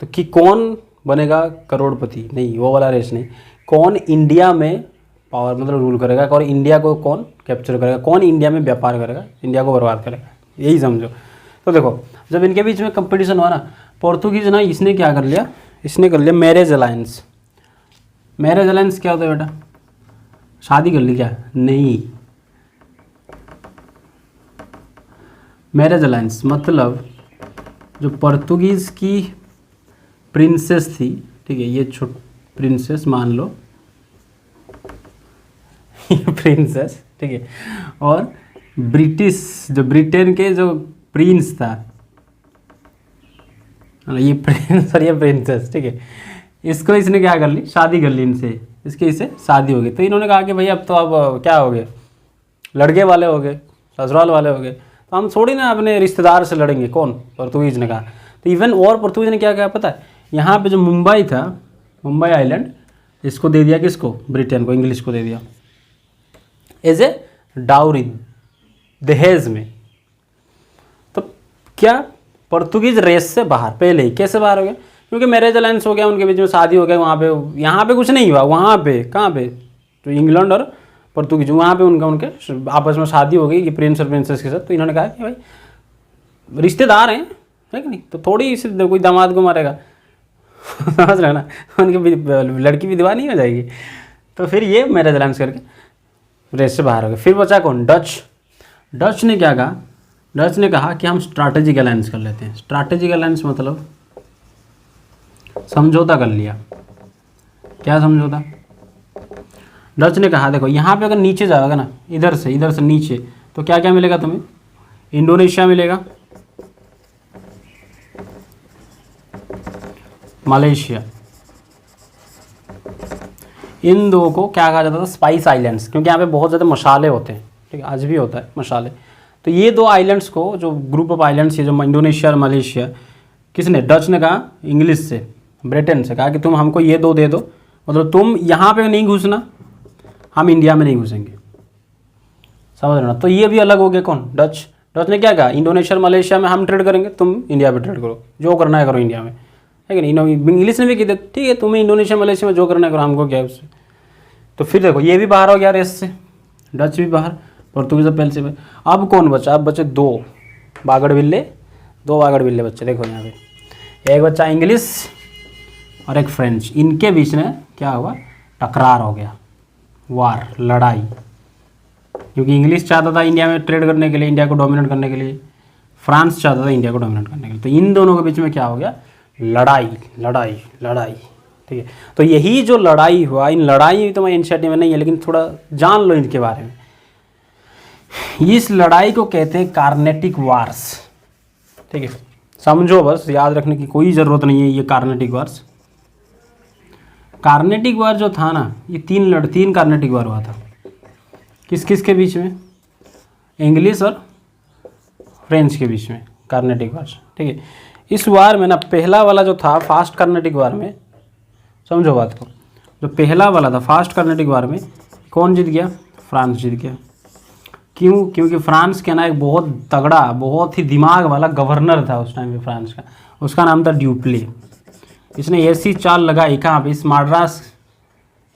तो कि कौन बनेगा करोड़पति, नहीं वो वाला रेस नहीं, कौन इंडिया में पावर मतलब रूल करेगा, और इंडिया को कौन कैप्चर करेगा, कौन इंडिया में व्यापार करेगा, इंडिया को बर्बाद करेगा, यही समझो। तो देखो जब इनके बीच में कंपटीशन हुआ ना, पोर्तुगीज ना इसने क्या कर लिया, इसने कर लिया मैरिज अलायंस। मैरिज अलायंस क्या होता है बेटा, शादी कर ली क्या, नहीं। मैरिज अलायंस मतलब जो पोर्तुगीज़ की प्रिंसेस थी, ठीक है, ये छोट प्रिंसेस मान लो प्रिंसेस, ठीक है, और ब्रिटिश जो ब्रिटेन के जो प्रिंस था, ये प्रिंस और ये प्रिंसेस, ठीक है, इसको इसने क्या कर ली, शादी कर ली इनसे, इससे शादी हो गई। तो इन्होंने कहा कि भाई अब तो अब क्या हो गए, लड़के वाले हो गए, ससुराल वाले हो गए, तो हम थोड़ी ना अपने रिश्तेदार से लड़ेंगे। कौन, पोर्तुगीज़ ने कहा। तो इवन और पोर्तुगीज़ ने क्या कहा पता है, यहाँ पे जो मुंबई था, मुंबई आइलैंड, इसको दे दिया किसको, ब्रिटेन को, इंग्लिश को दे दिया एज ए डाउरी, दहेज में। तो क्या पोर्तुगीज रेस से बाहर पहले ही, कैसे बाहर हो गया, क्योंकि मैरिज अलायंस हो गया, उनके बीच में शादी हो गया, वहाँ पे, यहाँ पे कुछ नहीं हुआ, वहाँ पे कहाँ पे, तो इंग्लैंड और पोर्तुगीज, वहाँ पे उनके आपस में शादी हो गई कि प्रिंस और प्रिंसेस के साथ। तो इन्होंने कहा कि भाई रिश्तेदार हैं, है कि नहीं, तो थोड़ी इसे कोई दामाद को मारेगा समझ रहे ना, उनकी लड़की विधवा नहीं हो जाएगी। तो फिर ये मैरिज अलायंस करके रेस से बाहर हो गए। फिर बचा कौन, डच। डच ने क्या कहा, डच ने कहा कि हम स्ट्रैटेजिक अलायंस कर लेते हैं। स्ट्रैटेजिक अलायंस मतलब समझौता कर लिया। क्या समझौता, डच ने कहा देखो यहाँ पे अगर नीचे जाओगे ना, इधर से नीचे, तो क्या क्या मिलेगा तुम्हें, इंडोनेशिया मिलेगा, मलेशिया, इन दो को क्या कहा जाता था, स्पाइस आइलैंड्स, क्योंकि यहाँ पे बहुत ज़्यादा मसाले होते हैं, ठीक है, आज भी होता है मसाले। तो ये दो आइलैंड्स को, जो ग्रुप ऑफ आइलैंड्स है, जो इंडोनेशिया और मलेशिया, किसने, डच ने कहा इंग्लिश से, ब्रिटेन से कहा कि तुम हमको ये दो दे दो, मतलब तुम यहाँ पे नहीं घुसना, हम इंडिया में नहीं घुसेंगे, समझ रहे ना। तो ये भी अलग हो गया, कौन, डच। डच ने क्या कहा, इंडोनेशिया और मलेशिया में हम ट्रेड करेंगे, तुम इंडिया में ट्रेड करो, जो करना है करो इंडिया में, है कि नहीं। इंग्लिश ने भी कह ठीक है, तुम्हें इंडोनेशिया मलेशिया में जो करना है करो, हमको क्या है उससे। तो फिर देखो ये भी बाहर हो गया रेस से, डच भी बाहर, पोर्तुगीज पहले से। अब कौन बचा, अब बचे दो बागड़ बिल्ले बच्चे। देखो यहाँ पे एक बच्चा इंग्लिश और एक फ्रेंच, इनके बीच में क्या हुआ, टकरार हो गया, वार, लड़ाई। क्योंकि इंग्लिश चाहता था इंडिया में ट्रेड करने के लिए, इंडिया को डोमिनेट करने के लिए, फ्रांस चाहता था इंडिया को डोमिनेट करने के लिए। तो इन दोनों के बीच में क्या हो गया, लड़ाई, ठीक है। तो यही जो लड़ाई हुआ, इन लड़ाई तो मैं एनसीईआरटी में नहीं है, लेकिन थोड़ा जान लो इनके बारे में। इस लड़ाई को कहते हैं कार्नेटिक वार्स, ठीक है, समझो, बस याद रखने की कोई ज़रूरत नहीं है ये कार्नेटिक वार्स। कार्नेटिक वार जो था ना, ये तीन कार्नेटिक वार हुआ था, किस किस के बीच में, इंग्लिश और फ्रेंच के बीच में, कार्नेटिक वार, ठीक है। इस वार में ना पहला वाला जो था फास्ट कार्नेटिक वार में, समझो बात को, जो पहला वाला था फास्ट कार्नेटिक वार में कौन जीत गया, फ्रांस जीत गया। क्यों, क्योंकि फ्रांस के ना एक बहुत तगड़ा, बहुत ही दिमाग वाला गवर्नर था उस टाइम पे फ्रांस का, उसका नाम था ड्यूप्ले। इसने ऐसी चाल लगाई, कहाँ पे, इस माड्रास,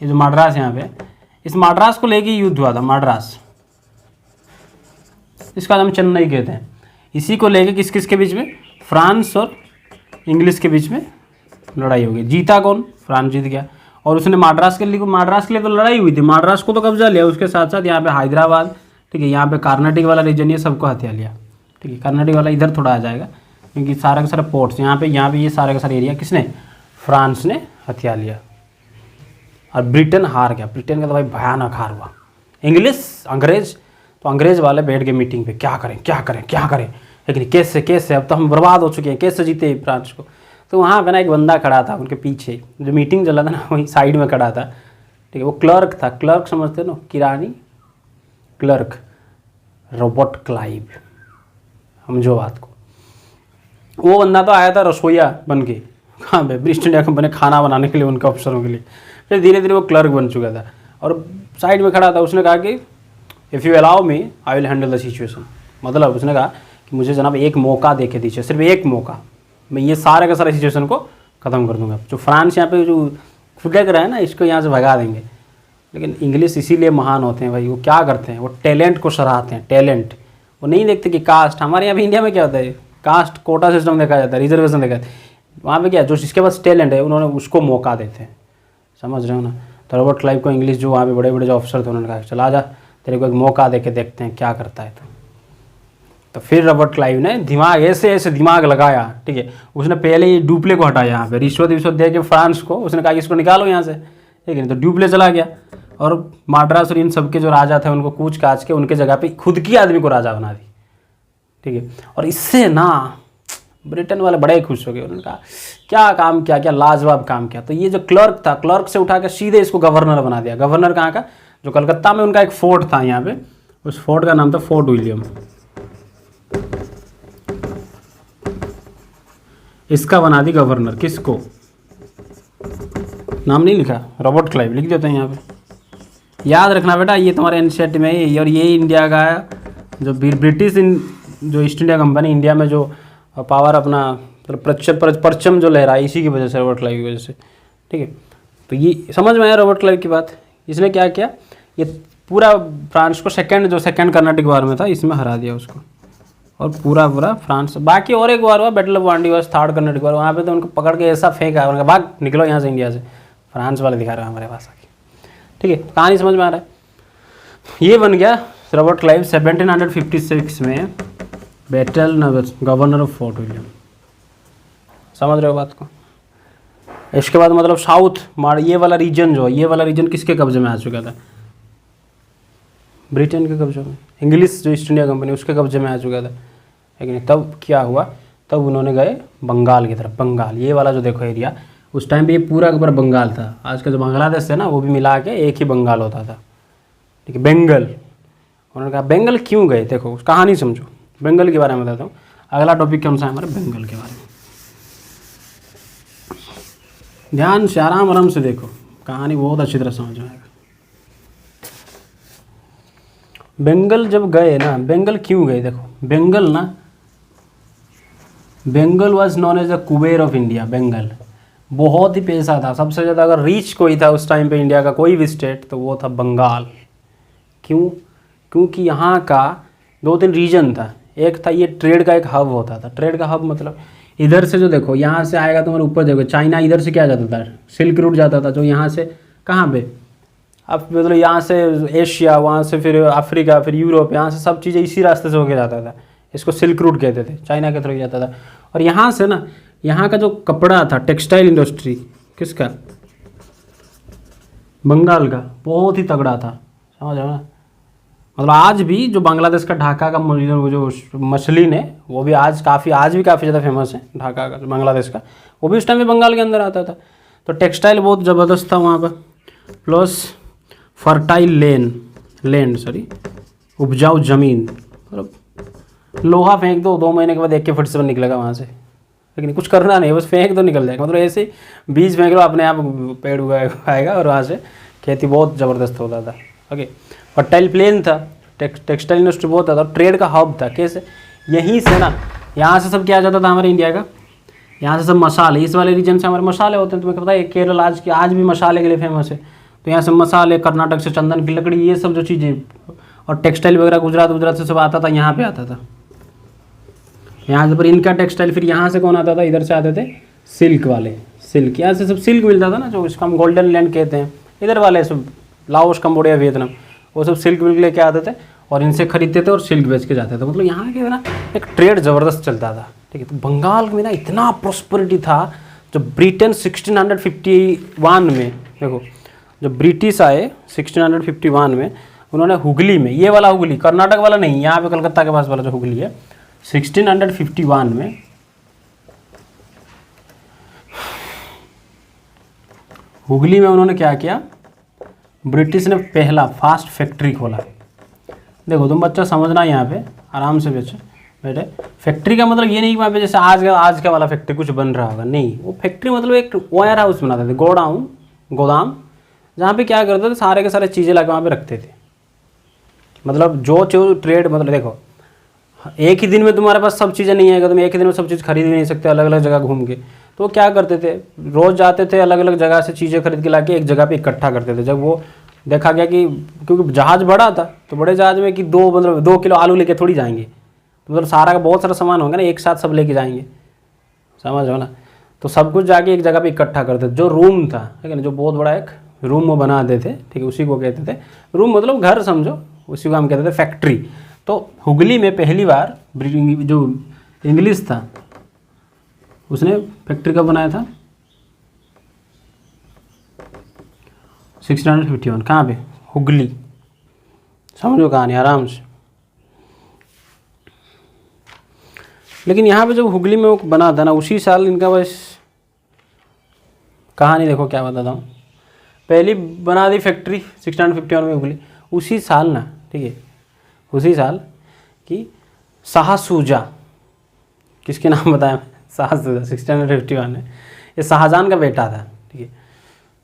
ये जो माड्रास यहाँ पे, इस माड्रास को लेके युद्ध हुआ था, माड्रास, इसका नाम चेन्नई कहते हैं। इसी को लेके किस किस के बीच में, फ्रांस और इंग्लिश के बीच में लड़ाई हो गई। जीता कौन, फ्रांस जीत गया। और उसने माड्रास के लिए तो लड़ाई हुई थी, माड्रास को तो कब्जा लिया, उसके साथ साथ यहाँ पे हैदराबाद, ठीक है, यहाँ पे कर्नाटक वाला रीजन, ये सबको हथिया लिया, ठीक है। कर्नाटक वाला इधर थोड़ा आ जाएगा, क्योंकि सारा का सारा पोर्ट्स यहाँ पे ये सारा का सारा एरिया किसने, फ्रांस ने हथिया लिया। और ब्रिटेन हार गया, ब्रिटेन का तो भाई भयानक हार हुआ। इंग्लिश, अंग्रेज, तो अंग्रेज वाले बैठ गए मीटिंग पे, क्या करें, लेकिन कैसे, अब तो हम बर्बाद हो चुके हैं, कैसे जीते फ्रांस को। तो वहाँ पे ना एक बंदा खड़ा था उनके पीछे, जो मीटिंग चला था ना वहीं साइड में खड़ा था, ठीक है, वो क्लर्क था, क्लर्क समझते ना, किरानी क्लर्क, रॉबर्ट क्लाइव, समझो बात को। वो बंदा तो आया था रसोईया बन के, कहाँ पे, ईस्ट इंडिया कंपनी खाना बनाने के लिए, उनके अफसरों के लिए, फिर धीरे धीरे वो क्लर्क बन चुका था और साइड में खड़ा था। उसने कहा कि if you allow me I will handle the situation. मतलब उसने कहा कि मुझे जनाब एक मौका दे के दीजिए, सिर्फ एक मौका, मैं ये सारे का सारा सिचुएशन को ख़त्म कर दूंगा। जो फ्रांस यहाँ पे जो फुटक रहा है ना, इसको यहाँ से भगा देंगे। लेकिन इंग्लिश इसीलिए महान होते हैं भाई, वो क्या करते हैं, वो टैलेंट को सराहते हैं, टैलेंट। वो नहीं देखते कि कास्ट, हमारे यहाँ भी इंडिया में क्या होता है, कास्ट कोटा सिस्टम देखा जाता है, रिजर्वेशन देखा जाता है। वहाँ पे क्या, जो जिसके पास टैलेंट है उन्होंने उसको मौका देते हैं, समझ रहे हो ना। तो रॉबर्ट क्लाइव को इंग्लिश जो वहाँ पे बड़े बड़े जो अफसर थे उन्होंने कहा चला जा, तेरे को एक मौका दे के देखते हैं क्या करता है। तो फिर रॉबर्ट क्लाइव ने दिमाग ऐसे दिमाग लगाया, ठीक है। उसने पहले ही डुप्ले को हटाया, यहाँ पे रिश्वत दे के फ्रांस को, उसने कहा कि इसको निकालो यहाँ से, ठीक है। तो डुप्ले चला गया और माड्रास और इन सबके जो राजा थे उनको कूच काच के उनके जगह पे खुद की आदमी को राजा बना दी, ठीक है। और इससे ना ब्रिटेन वाले बड़े खुश हो गए। उन्होंने कहा क्या काम किया, क्या लाजवाब काम किया। तो ये जो क्लर्क था, क्लर्क से उठा के सीधे इसको गवर्नर बना दिया। गवर्नर कहाँ का, जो कलकत्ता में उनका एक फोर्ट था यहाँ पे, उस फोर्ट का नाम था फोर्ट विलियम। इसका बना दी गवर्नर, किसको, नाम नहीं लिखा, रॉबर्ट क्लाइव लिख देते हैं यहाँ पे। याद रखना बेटा, ये तुम्हारे एनसीईआरटी में है। और ये इंडिया का जो ब्रिटिश जो ईस्ट इंडिया कंपनी इंडिया में जो पावर अपना परचम जो लहराई, इसी की वजह से, रॉबर्ट क्लाइव की वजह से, ठीक है। तो ये समझ में आया रॉबर्ट क्लाइव की बात। इसने क्या किया, ये पूरा फ्रांस को सेकंड कर्नाटिक वार में था, इसमें हरा दिया उसको, और पूरा फ्रांस। बाकी और एक वार हुआ, बैटल ऑफ वांडीवर्स, थर्ड कर्नाटिक वार, वहाँ पे तो उनको पकड़ के ऐसा फेंका, उनका भाग निकलो यहाँ से इंडिया से, फ्रांस वाले दिखा रहे हैं हमारे पास आके, ठीक है। कहानी समझ में आ रहा है। ये बन गया रॉबर्ट क्लाइव 1756 में battle governor of fort William. समझ रहे हो बात को। इसके बाद मतलब साउथ ये वाला रीजन जो है, ये वाला रीजन किसके कब्जे में आ चुका था, ब्रिटेन के कब्जे में। इंग्लिश जो ईस्ट इंडिया कंपनी उसके कब्जे में आ चुका था, लेकिन तब क्या हुआ, तब उन्होंने गए बंगाल की तरफ। बंगाल ये वाला जो देखो एरिया, उस टाइम पे ये पूरा का पूरा बंगाल था। आज का जो बांग्लादेश है ना, वो भी मिला के एक ही बंगाल होता था, ठीक है। बंगाल, उन्होंने कहा बंगाल क्यों गए, देखो कहानी समझो। बंगाल के बारे में बताता हूँ। अगला टॉपिक कौन सा है हमारे, बंगाल के बारे में। ध्यान से आराम से देखो, कहानी बहुत अच्छी तरह समझ में आएगा। बंगाल जब गए ना, बंगाल क्यों गए, देखो बंगाल ना, Bengal was known as the Kuber of India. Bengal बहुत ही पैसा था, सबसे ज़्यादा अगर रिच कोई था उस टाइम पे इंडिया का कोई भी स्टेट, तो वो था बंगाल। क्यों, क्योंकि यहाँ का 2-3 रीजन था। एक था ये ट्रेड का एक हब होता था। ट्रेड का हब मतलब इधर से जो देखो, यहाँ से आएगा तुम्हारे ऊपर देखो, चाइना इधर से क्या जाता था, सिल्क रूट जाता था, जो यहाँ से कहाँ पे, अब मतलब यहाँ से एशिया, वहाँ से फिर अफ्रीका, फिर यूरोप, यहाँ से सब चीज़ें इसी रास्ते से होके जाता था। इसको सिल्क रूट कहते थे, चाइना के थ्रू जाता था। और यहाँ से ना, यहाँ का जो कपड़ा था, टेक्सटाइल इंडस्ट्री किसका, बंगाल का, बहुत ही तगड़ा था, समझ रहे हो ना। मतलब आज भी जो बांग्लादेश का ढाका का जो मछली है, वो भी आज भी काफ़ी ज़्यादा फेमस है। ढाका का, बांग्लादेश का, वो भी उस टाइम में बंगाल के अंदर आता था। तो टेक्सटाइल बहुत ज़बरदस्त था वहाँ पर। प्लस फर्टाइल लैंड उपजाऊ ज़मीन, मतलब लोहा फेंक दो, 2 महीने के बाद AK-47 निकलेगा वहाँ से, लेकिन कुछ करना नहीं, बस फेंक दो निकल जाएगा। मतलब ऐसे बीज फेंक लो, अपने आप पेड़ उगाएगा, और वहाँ से खेती बहुत ज़बरदस्त होता था। ओके, फर्टाइल प्लेन था, टेक्सटाइल इंडस्ट्री बहुत था, ट्रेड का हब था। कैसे, यहीं से ना, यहाँ से सब क्या जाता था हमारे इंडिया का, यहाँ से सब मसाले, इस वाले रीजन से हमारे मसाले होते हैं। तुम्हें पता है केरल आज भी मसाले के लिए फेमस है। तो यहाँ से मसाले, कर्नाटक से चंदन की लकड़ी, ये सब जो चीज़ें, और टेक्सटाइल वगैरह गुजरात से सब आता था, यहाँ पे आता था। यहाँ से पर इनका टेक्सटाइल, फिर यहाँ से कौन आता था, इधर से आते थे सिल्क वाले, सिल्क, यहाँ से सब सिल्क मिलता था ना, जो इसको हम गोल्डन लैंड कहते हैं। इधर वाले सब लाओस, कंबोडिया, वियतनाम, वो सब सिल्क विल्क लेके आते थे और इनसे खरीदते थे और सिल्क बेच के जाते थे। मतलब यहाँ के ना एक ट्रेड ज़बरदस्त चलता था, ठीक है। तो बंगाल में ना इतना प्रॉस्पेरिटी था, जब ब्रिटेन 1651 में, देखो जब ब्रिटिश आए 1651 में, उन्होंने हुगली में, ये वाला हुगली, कर्नाटक वाला नहीं, यहाँ पे कलकत्ता के पास वाला जो हुगली है, 1651 में हुगली में उन्होंने क्या किया, ब्रिटिश ने पहला फास्ट फैक्ट्री खोला। देखो तुम बच्चा समझना, यहाँ पे आराम से बेटे, फैक्ट्री का मतलब ये नहीं कि वहाँ पे जैसे आज का वाला फैक्ट्री कुछ बन रहा होगा, नहीं। वो फैक्ट्री मतलब एक वेयर हाउस बनाते थे, गोदाम, जहाँ पे क्या करते थे सारे के सारे चीज़ें ला के वहाँ पे रखते थे। मतलब जो ट्रेड, मतलब देखो एक ही दिन में तुम्हारे पास सब चीज़ें नहीं आएगा, तुम एक ही दिन में सब चीज़ खरीद भी नहीं सकते अलग अलग जगह घूम के। तो वो क्या करते थे, रोज़ जाते थे अलग अलग जगह से चीज़ें खरीद के ला के एक जगह पे इकट्ठा करते थे। जब वो देखा गया कि क्योंकि जहाज़ बड़ा था तो बड़े जहाज़ में कि 2 किलो आलू लेके थोड़ी जाएंगे, तो मतलब सारा का बहुत सारा सामान होगा ना, एक साथ सब लेके जाएंगे, समझ हो ना। तो सब कुछ जाके एक जगह पे इकट्ठा करते थे। जो रूम था, ठीक है ना, जो बहुत बड़ा एक रूम वो बनाते थे, ठीक है, उसी को कहते थे रूम, मतलब घर समझो, उसी को हम कहते थे फैक्ट्री। तो हुगली में पहली बार जो इंग्लिश था उसने फैक्ट्री कब बनाया था? 1651। कहाँ पे? हुगली। समझो कहानी आराम से। लेकिन यहाँ पे जब हुगली में वो बना था ना, उसी साल इनका बस कहानी देखो क्या बताता हूँ। पहली बना दी फैक्ट्री 1651 में हुगली, उसी साल ना, ठीक है, उसी साल कि शाहसूजा, किसके नाम बताया मैं? शाहसूजा 1651 में, ये शाहजहां का बेटा था, ठीक है।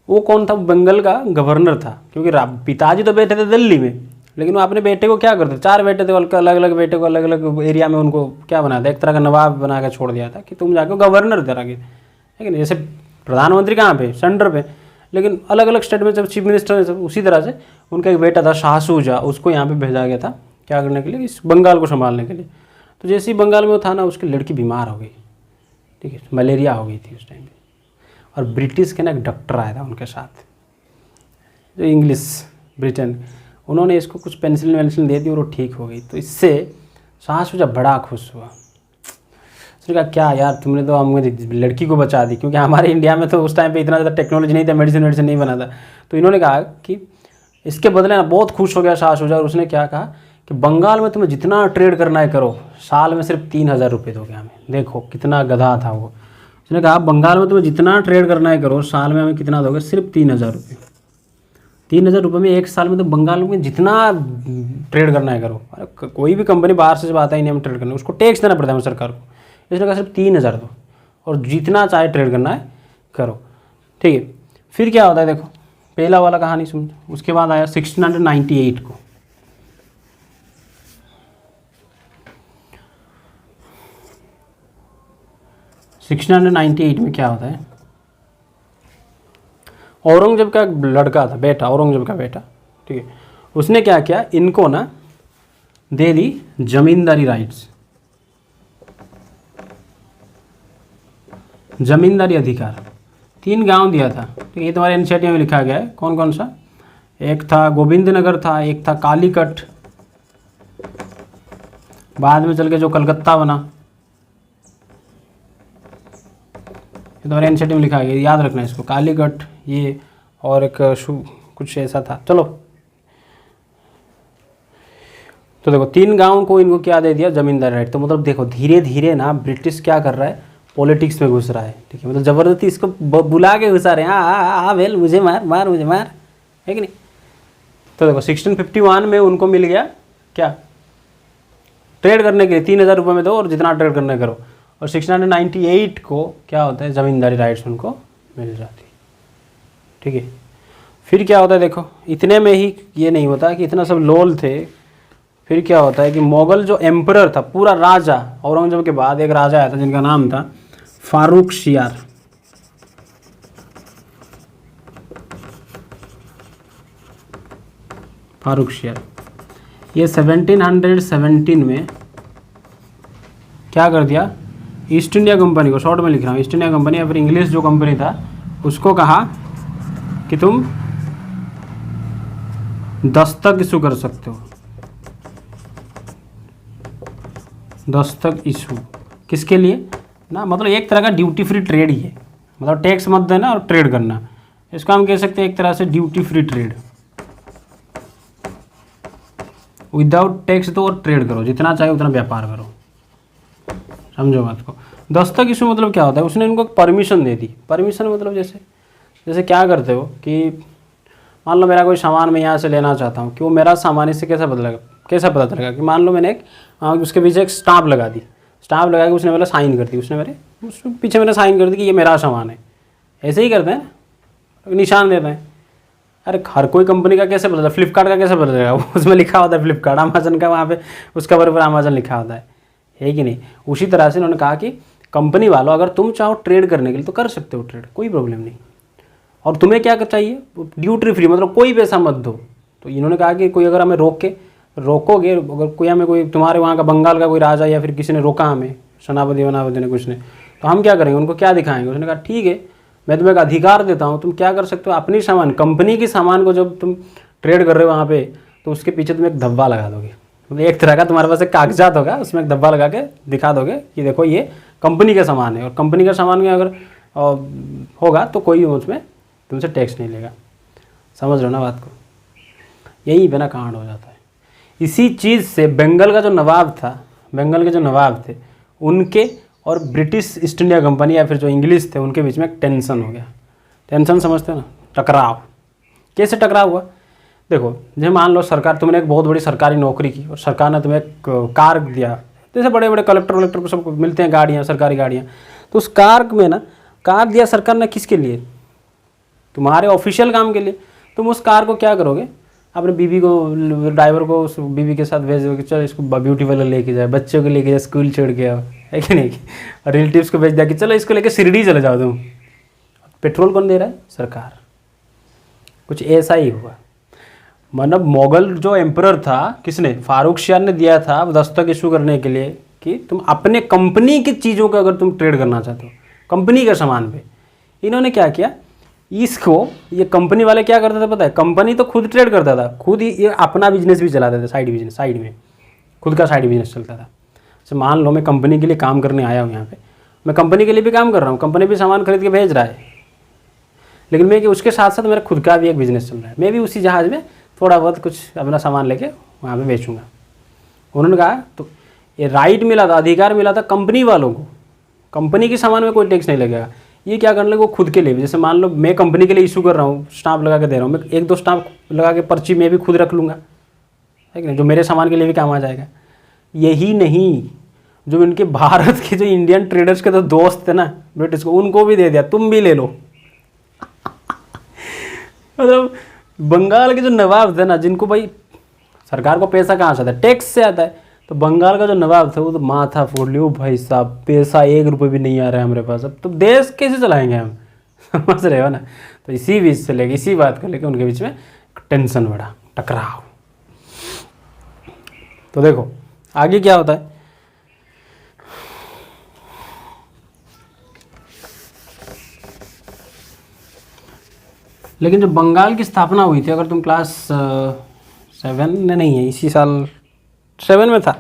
वो कौन था? बंगाल का गवर्नर था, क्योंकि पिताजी तो बैठे थे दिल्ली में, लेकिन वो अपने बेटे को क्या करते, 4 बेटे थे, अलग अलग बेटे को अलग अलग एरिया में उनको क्या बना था, एक तरह का नवाब बना के छोड़ दिया था कि तुम जाके गवर्नर थे आगे, लेकिन जैसे प्रधानमंत्री कहाँ पे, सेंटर पे, लेकिन अलग अलग स्टेट में जब चीफ मिनिस्टर है सब, उसी तरह से उनका एक बेटा था शाहसूजा, उसको यहाँ पे भेजा गया था क्या करने के लिए, इस बंगाल को संभालने के लिए। तो जैसे ही बंगाल में वो था ना, उसकी लड़की बीमार हो गई, ठीक है, मलेरिया हो गई थी उस टाइम पे, और ब्रिटिश के ना एक डॉक्टर आया था उनके साथ, जो इंग्लिश ब्रिटेन, उन्होंने इसको कुछ पेंसिल वेंसिल दे दी और वो ठीक हो गई। तो इससे शाहसूजा बड़ा खुश हुआ, उसने कहा क्या यार तुमने तो हमें लड़की को बचा दी, क्योंकि हमारे इंडिया में तो उस टाइम पे इतना ज़्यादा टेक्नोलॉजी नहीं था, मेडिसिन नहीं बना था। तो इन्होंने कहा कि इसके बदले ना, बहुत खुश हो गया शाहसूजा, और उसने क्या कहा कि बंगाल में तुम्हें जितना ट्रेड करना है करो, साल में सिर्फ 3000 रुपये दोगे हमें। देखो कितना गधा था वो। उसने कहा बंगाल में तुम्हें जितना ट्रेड करना है करो, साल में हमें कितना दोगे? सिर्फ 3000 रुपये। 3000 रुपये में एक साल में तो बंगाल में जितना ट्रेड करना है करो। अरे कोई भी कंपनी बाहर से जब आता है इंडिया में ट्रेड करना, उसको टैक्स देना पड़ता है सरकार को, इसने कहा सिर्फ 3000 दो और जितना चाहे ट्रेड करना है करो, ठीक है। फिर क्या होता है देखो, पहला वाला कहानी समझो। उसके बाद आया 1698 को, में क्या होता है, औरंगजेब का लड़का था, बेटा, औरंगजेब का बेटा, ठीक है, उसने क्या किया, इनको ना दे दी जमींदारी राइट्स, जमींदारी अधिकार। 3 गांव दिया था, ठीक है, ये तुम्हारे एनसीईआरटी में लिखा गया है कौन कौन सा। एक था गोविंदनगर था, एक था कालीकट, बाद में चल के जो कलकत्ता बना, ये तुम्हारे एनसीईआरटी में लिखा गया, याद रखना इसको, कालीकट ये, और एक कुछ ऐसा था। चलो तो देखो 3 गांव को इनको क्या दे दिया, जमींदारी राइट। तो मतलब देखो धीरे धीरे ना ब्रिटिश क्या कर रहा है, पॉलिटिक्स में घुस रहा है, ठीक है, मतलब ज़बरदस्ती इसको बुला के घुसा रहे हैं, हाँ वेल मुझे मार मार मुझे मार, है कि नहीं। तो देखो 1651 में उनको मिल गया क्या, ट्रेड करने के लिए 3000 रुपये में दो और जितना ट्रेड करना करो। और 1698 को क्या होता है, ज़मींदारी राइट्स उनको मिल जाती, ठीक है। फिर क्या होता है देखो, इतने में ही ये नहीं होता कि इतना सब लोल थे। फिर क्या होता है कि मुगल जो एम्परर था, पूरा राजा, औरंगजेब के बाद एक राजा आया था जिनका नाम था फारूक शियार। फारूक शियार ये 1717 में क्या कर दिया, ईस्ट इंडिया कंपनी को, शॉर्ट में लिख रहा हूँ, ईस्ट इंडिया कंपनी या फिर इंग्लिश जो कंपनी था उसको कहा कि तुम दस्तक इशू कर सकते हो। दस्तक इशू किसके लिए ना, मतलब एक तरह का ड्यूटी फ्री ट्रेड ही है, मतलब टैक्स मत देना और ट्रेड करना, इसको हम कह सकते हैं एक तरह से duty free trade. Without tax दो और ट्रेड करो, जितना चाहे उतना व्यापार करो, समझो बात को। दस्तक इशू मतलब क्या होता है, उसने इनको परमिशन दे दी। परमिशन मतलब जैसे क्या करते हो कि मान लो मेरा कोई सामान मैं यहाँ से लेना चाहता हूँ, कि वो मेरा सामान इससे कैसा पता चलेगा कि मान लो मैंने एक उसके पीछे एक स्टाम्प लगा दी, स्टाम्प लगा के उसने मेरा साइन कर दी, उसने पीछे मैंने साइन कर दी कि ये मेरा सामान है। ऐसे ही करते हैं, निशान देते हैं। अरे हर कोई कंपनी का कैसे पता चला, फ्लिपकार्ट का कैसे पता चलेगा, उसमें लिखा होता है फ्लिपकार्ट, अमेजन का वहाँ पे उस कवर पर अमेजन लिखा होता है कि नहीं। उसी तरह से उन्होंने कहा कि कंपनी वालों अगर तुम चाहो ट्रेड करने के लिए तो कर सकते हो ट्रेड, कोई प्रॉब्लम नहीं, और तुम्हें क्या चाहिए, ड्यूटी फ्री, मतलब कोई पैसा मत दो। तो इन्होंने कहा कि कोई अगर हमें रोकोगे, अगर कोई हमें कोई तुम्हारे वहाँ का बंगाल का कोई राजा या फिर किसी ने रोका हमें, सेनापति वनापति ने कुछ ने, तो हम क्या करेंगे, उनको क्या दिखाएंगे। उसने कहा ठीक है मैं तुम्हें एक अधिकार देता हूँ, तुम क्या कर सकते हो, अपनी सामान, कंपनी की सामान को जब तुम ट्रेड कर रहे हो वहाँ पे, तो उसके पीछे तुम एक धब्बा लगा दोगे, मतलब एक तरह का तुम्हारे पास एक कागजात होगा, उसमें एक धब्बा लगा के दिखा दोगे कि देखो ये कंपनी का सामान है, और कंपनी का सामान में अगर होगा तो कोई उसमें तुमसे टैक्स नहीं लेगा। समझ रहे हो ना बात को, यही बिना कांड हो जाता है। इसी चीज़ से बंगाल का जो नवाब था, बंगाल के जो नवाब थे उनके और ब्रिटिश ईस्ट इंडिया कंपनी या फिर जो इंग्लिश थे उनके बीच में एक टेंशन हो गया। टेंशन समझते हो ना, टकराव। कैसे टकराव हुआ, देखो जैसे मान लो सरकार, तुमने एक बहुत बड़ी सरकारी नौकरी की और सरकार ने तुम्हें एक कार दिया, जैसे बड़े बड़े कलेक्टर वलेक्टर को सबको मिलते हैं गाड़ियाँ, सरकारी गाड़ियाँ, तो उस कार में ना, कार दिया सरकार ने किसके लिए, तुम्हारे ऑफिशियल काम के लिए। तुम उस कार को क्या करोगे, अपने बीवी को, ड्राइवर को उस बीवी के साथ भेज दोगे, चलो इसको ब्यूटी पार्लर लेके जाए, बच्चों को लेके जाए, स्कूल छोड़ के आओ, है कि नहीं। और रिलेटिव्स को भेज दिया कि चलो इसको लेके शिरडी चले जाओ तुम। पेट्रोल कौन दे रहा है, सरकार। कुछ ऐसा ही हुआ, मतलब मुगल जो एम्परर था, किसने, फारूक शाह ने दिया था दस्तक इशू करने के लिए कि तुम अपने कंपनी की चीज़ों का अगर तुम ट्रेड करना चाहते हो, कंपनी के सामान पे। इन्होंने क्या किया, इसको, ये कंपनी वाले क्या करते थे पता है, कंपनी तो खुद ट्रेड करता था, खुद ही ये अपना बिजनेस भी चलाते थे, साइड बिजनेस, साइड में खुद का साइड बिजनेस चलता था। जैसे मान लो मैं कंपनी के लिए काम करने आया हूँ यहाँ पे, मैं कंपनी के लिए भी काम कर रहा हूँ, कंपनी भी सामान खरीद के भेज रहा है, लेकिन मैं कि उसके साथ साथ मेरा खुद का भी एक बिजनेस चल रहा है, मैं भी उसी जहाज़ में थोड़ा बहुत कुछ अपना सामान लेके वहाँ पे बेचूंगा। उन्होंने कहा तो ये राइट मिला था, अधिकार मिला था कंपनी वालों को, कंपनी के सामान में कोई टैक्स नहीं लगेगा। ये क्या करने लगे, वो खुद के लिए भी, जैसे मान लो मैं कंपनी के लिए इशू कर रहा हूँ, स्टाम्प लगा के दे रहा हूँ, मैं एक दो स्टाम्प लगा के पर्ची मैं भी खुद रख लूँगा, है कि नहीं, जो मेरे सामान के लिए भी काम आ जाएगा। यही नहीं, जो इनके भारत के जो इंडियन ट्रेडर्स के तो दोस्त थे ना ब्रिटिश को, उनको भी दे दिया, तुम भी ले लो। मतलब बंगाल के जो नवाब थे ना, जिनको भाई सरकार को पैसा कहाँ से आता है, टैक्स से आता है, तो बंगाल का जो नवाब था वो तो माथा फोड़ लियो, भाई साहब पैसा 1 रुपये भी नहीं आ रहा है हमारे पास, अब तो देश कैसे चलाएंगे हम। समझ रहे हो ना। तो इसी बीच से लेके, इसी बात को लेके उनके बीच में टेंशन बढ़ा, टकराव। तो देखो आगे क्या होता है, लेकिन जब बंगाल की स्थापना हुई थी, अगर तुम क्लास 7 में नहीं है, इसी साल 7 में था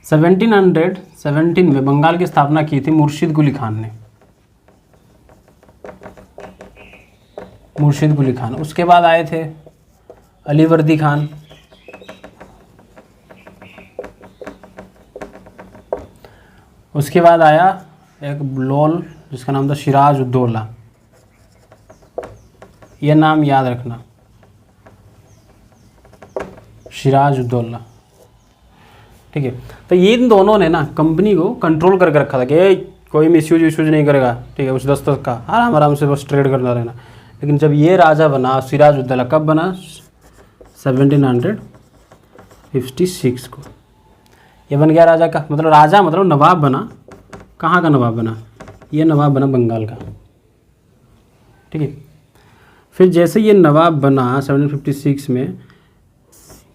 1717 में बंगाल की स्थापना की थी मुर्शिद कुली खान ने, मुर्शिद कुली खान। उसके बाद आए थे अलीवर्दी खान, उसके बाद आया एक लोल जिसका नाम था सिराज उद्दौला, ये नाम याद रखना, सिराज उद्दौला, ठीक है। तो ये इन दोनों ने ना कंपनी को कंट्रोल करके रखा था कि कोई मिसयूज विसयूज नहीं करेगा, ठीक है, उस दस्तक का आराम आराम से बस ट्रेड करना रहना। लेकिन जब ये राजा बना सिराज उद्दौला, कब बना, 1756 को ये बन गया राजा का, मतलब राजा मतलब नवाब बना। कहाँ का नवाब बना, ये नवाब बना बंगाल का, ठीक है। फिर जैसे ये नवाब बना 1756 में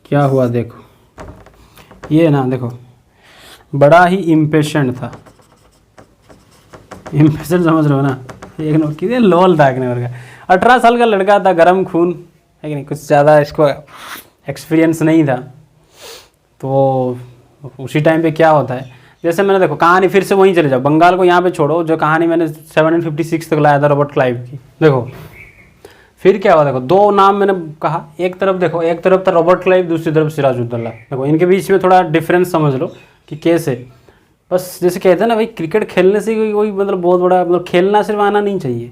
क्या हुआ, देखो ये ना, देखो बड़ा ही इम्पेशेंट था, इम्पेशेंट समझ रहे हो ना, एक नो कितने लोल था, एक नंबर का 18 साल का लड़का था, गर्म खून, है कि नहीं, कुछ ज़्यादा इसको एक्सपीरियंस नहीं था। तो उसी टाइम पे क्या होता है, जैसे मैंने देखो कहानी फिर से वहीं चले जाओ, बंगाल को यहाँ पे छोड़ो, जो कहानी मैंने 1756 तक लाया था रॉबर्ट क्लाइव की, देखो फिर क्या हुआ, देखो 2 नाम मैंने कहा, एक तरफ देखो, एक तरफ था रॉबर्ट क्लाइव, दूसरी तरफ सिराज उद्दौला। देखो इनके बीच में थोड़ा डिफरेंस समझ लो कि कैसे, बस जैसे कहते हैं ना भाई, क्रिकेट खेलने से कोई मतलब बहुत बड़ा, मतलब खेलना सिर्फ आना नहीं चाहिए।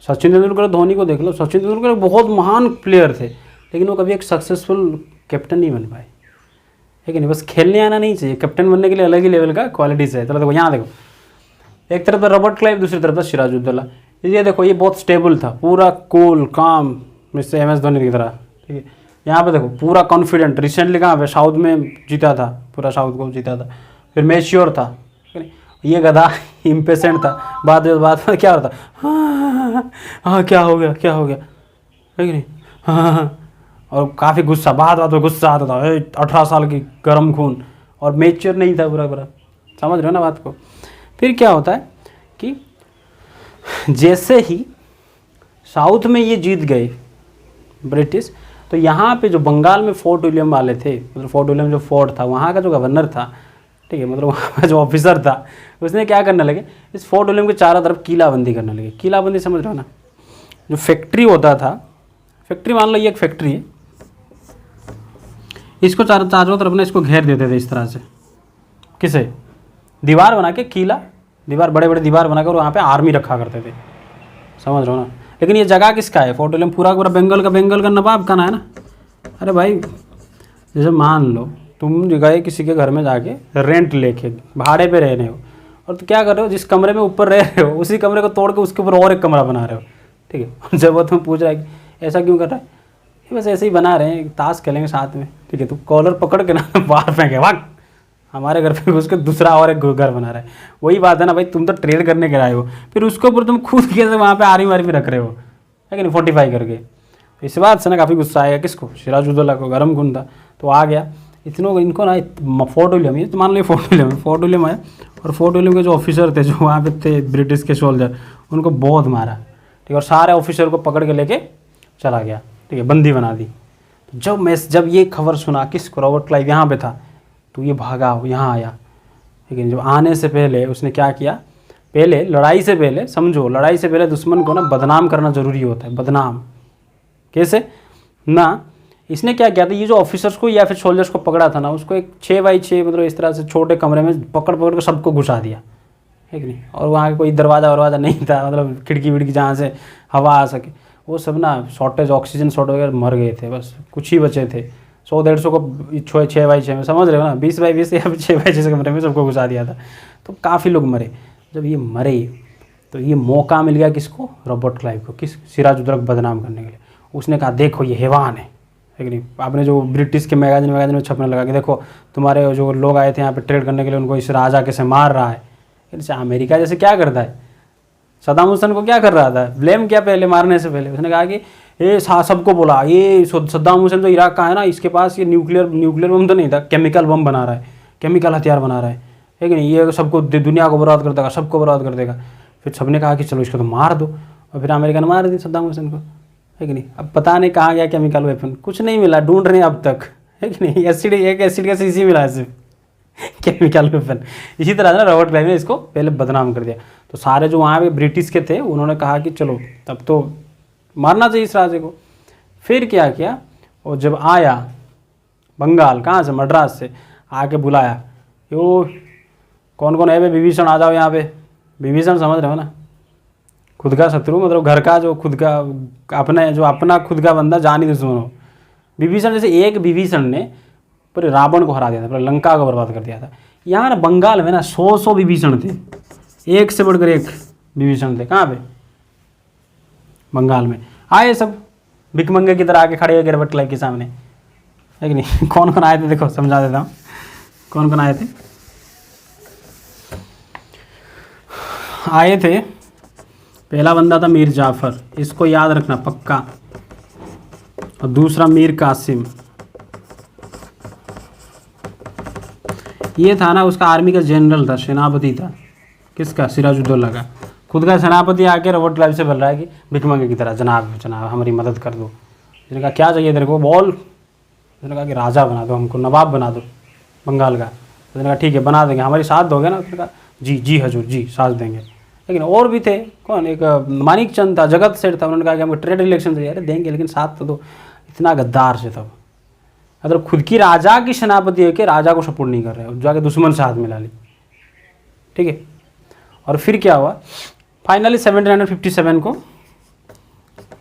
सचिन तेंदुलकर, धोनी को देख लो, सचिन तेंदुलकर बहुत महान प्लेयर थे, लेकिन वो कभी एक सक्सेसफुल कैप्टन नहीं बन पाए, है कि नहीं। बस खेलने आना नहीं चाहिए, कैप्टन बनने के लिए अलग ही लेवल का क्वालिटीज़ है। चलो देखो यहाँ देखो, एक तरफ था रॉबर्ट क्लाइव, दूसरी तरफ था सिराज उद्दौला। ये देखो ये बहुत स्टेबल था, पूरा कूल काम, मिस्टर MS धोनी की तरह, ठीक है। यहाँ पे देखो पूरा कॉन्फिडेंट, रिसेंटली कहाँ पे साउथ में जीता था, पूरा साउथ को जीता था, फिर मैच्योर था, ठीक है। ये गधा इम्पेशेंट था, बाद में क्या होता, हाँ क्या हो गया, क्या हो गया, है कि नहीं, हाँ, और काफ़ी गुस्सा, बात में गुस्सा आता था, 18 साल की गर्म खून, और मैच्योर नहीं था पूरा पूरा, समझ रहे हो ना बात को। फिर क्या होता है कि जैसे ही साउथ में ये जीत गए ब्रिटिश, तो यहाँ पे जो बंगाल में फोर्ट विलियम वाले थे, मतलब फोर्ट विलियम जो फोर्ट था, वहाँ का जो गवर्नर था, ठीक है, मतलब वहाँ का जो ऑफिसर था, उसने क्या करने लगे, इस फोर्ट विलियम के चारों तरफ किलाबंदी करने लगे। किलाबंदी समझ रहे हो ना, जो फैक्ट्री होता था, फैक्ट्री मान लो ये एक फैक्ट्री है, इसको चारों तरफ ना इसको घेर देते थे इस तरह से, किसे, दीवार बना के, किला दीवार, बड़े बड़े दीवार बनाकर वहाँ पे आर्मी रखा करते थे, समझ रहे हो ना। लेकिन ये जगह किसका है, फोर्ट विलियम पूरा पूरा बंगाल का नवाब का ना है ना। अरे भाई जैसे मान लो तुम गए किसी के घर में जाके रेंट लेके भाड़े पे रह रहे हो, और तो क्या कर रहे हो, जिस कमरे में ऊपर रह रहे हो उसी कमरे को तोड़ के उसके ऊपर और एक कमरा बना रहे हो, ठीक है। जब वो तुम्हें पूछ रहा है कि ऐसा क्यों कर रहा है, ये बस ऐसे ही बना रहे हैं, ताश खेलेंगे साथ में, ठीक है। तो कॉलर पकड़ के ना बाहर फेंके, भाग, हमारे घर पे घुस के दूसरा और एक घर बना रहा है। वही बात है ना भाई, तुम तो ट्रेड करने के आए हो, फिर उसके ऊपर तुम खुद कैसे वहाँ पे आर्मी वार्मी रख रहे हो, है कि नहीं, 45 करके। इस बात से ना काफ़ी गुस्सा आएगा किसको, सिराजुद्दौला को, गर्म खून था, तो आ गया। इतनों इनको ना फोर्ट विलियम, ये तो मान लो फोर्ट विलियम आया, और फोर्ट विलियम के जो ऑफिसर थे, जो वहाँ पे थे ब्रिटिश के सोल्जर, उनको बहुत मारा, ठीक है, और सारे ऑफिसर को पकड़ के लेके चला गया, ठीक है, बंदी बना दी। जब ये खबर सुना किसको, रॉबर्ट क्लाइव यहाँ पे था, तो ये भागा यहाँ आया, लेकिन जब आने से पहले उसने क्या किया, पहले लड़ाई से पहले, समझो लड़ाई से पहले दुश्मन को ना बदनाम करना ज़रूरी होता है। बदनाम कैसे ना, इसने क्या किया था, ये जो ऑफिसर्स को या फिर सोल्जर्स को पकड़ा था ना, उसको एक 6x6 मतलब इस तरह से छोटे कमरे में पकड़ के सबको घुसा दिया, है कि नहीं। और वहाँ कोई दरवाज़ा नहीं था, मतलब खिड़की विड़की जहाँ से हवा आ सके, वो सब ना शॉर्टेज, ऑक्सीजन शॉर्ट वगैरह मर गए थे, बस कुछ ही बचे थे। 100-150 को 6x6 में, समझ रहे हो ना, 20x20 या 6x6 कमरे में सबको घुसा दिया था, तो काफ़ी लोग मरे। जब ये मरे तो ये मौका मिल गया किसको, रॉबर्ट क्लाइव को, किस, सिराजुद्दौला को बदनाम करने के लिए। उसने कहा देखो ये हैवान है कि नहीं, आपने जो ब्रिटिश के मैगजीन में छपने लगा कि देखो तुम्हारे जो लोग आए थे यहाँ पे ट्रेड करने के लिए, उनको इस राजा कैसे मार रहा है। जैसे अमेरिका जैसे क्या करता है, सद्दाम हुसैन को क्या कर रहा था, ब्लेम किया पहले मारने से पहले, उसने कहा कि ये सबको बोला ये सद्दाम हुसैन जो इराक का है ना, इसके पास ये न्यूक्लियर बम तो नहीं था, केमिकल बम बना रहा है, केमिकल हथियार बना रहा है कि नहीं, ये सबको दुनिया को बर्बाद कर देगा, सबको बर्बाद कर देगा। फिर सबने कहा कि चलो इसको तो मार दो, और फिर अमेरिका ने मार दी सद्दाम हुसैन को, है कि नहीं। अब पता नहीं कहाँ गया केमिकल वेपन, कुछ नहीं मिला, ढूंढ रहे हैं अब तक, है कि नहीं। एक एसिड का शीशी मिला है सिर्फ, केमिकल वेपन। इसी तरह ना रॉबर्ट क्लाइव ने इसको पहले बदनाम कर दिया। तो सारे जो वहाँ पे ब्रिटिश के थे उन्होंने कहा कि चलो तब तो मारना चाहिए इस राजे को। फिर क्या किया, और जब आया बंगाल, कहाँ से, मद्रास से आके बुलाया, यो कौन कौन है भाई, विभीषण आ जाओ यहाँ पे। विभीषण समझ रहे हो ना, खुद का शत्रु, मतलब घर का जो खुद का अपना खुद का बंदा, जानी दुश्मन हो। विभीषण, जैसे एक विभीषण ने पूरे रावण को हरा दिया था, पूरे लंका को बर्बाद कर दिया था। यहाँ ना बंगाल में ना 100 विभीषण थे, एक से बढ़कर एक विभीषण थे। कहाँ पे, बंगाल में। आए सब भिकमंगे की तरह आके खड़े हो गए रॉबर्ट क्लाइव के सामने, है कि नहीं। कौन कौन आए थे देखो, समझा देता हूँ कौन कौन आए थे। आए थे, पहला बंदा था मीर जाफर, इसको याद रखना पक्का, और दूसरा मीर कासिम, ये था ना उसका आर्मी का जनरल था, सेनापति था, किसका, सिराजुद्दौला का। खुद का सेनापति आके रॉबर्ट क्लाइव से बोल रहा है कि भिकमंगे की तरह, जनाब जनाब हमारी मदद कर दो। उसने कहा क्या चाहिए तेरे को, बोल। उसने कहा कि राजा बना दो हमको, नवाब बना दो बंगाल का। उसने कहा ठीक है बना देंगे, हमारी साथ दोगे ना। उसने कहा जी जी हजूर जी साथ देंगे। लेकिन और भी थे, कौन, एक मानिक चंद था, जगत सेठ था, उन्होंने कहा कि हमको ट्रेड रिलेक्शन चाहिए। अरे देंगे लेकिन साथ तो दो। इतना गद्दार से तब, मतलब खुद की राजा की सेनापति है कि राजा को सपोर्ट नहीं कर रहे हो, जाके दुश्मन से हाथ मिला ली, ठीक है। और फिर क्या हुआ, फाइनली 1757 को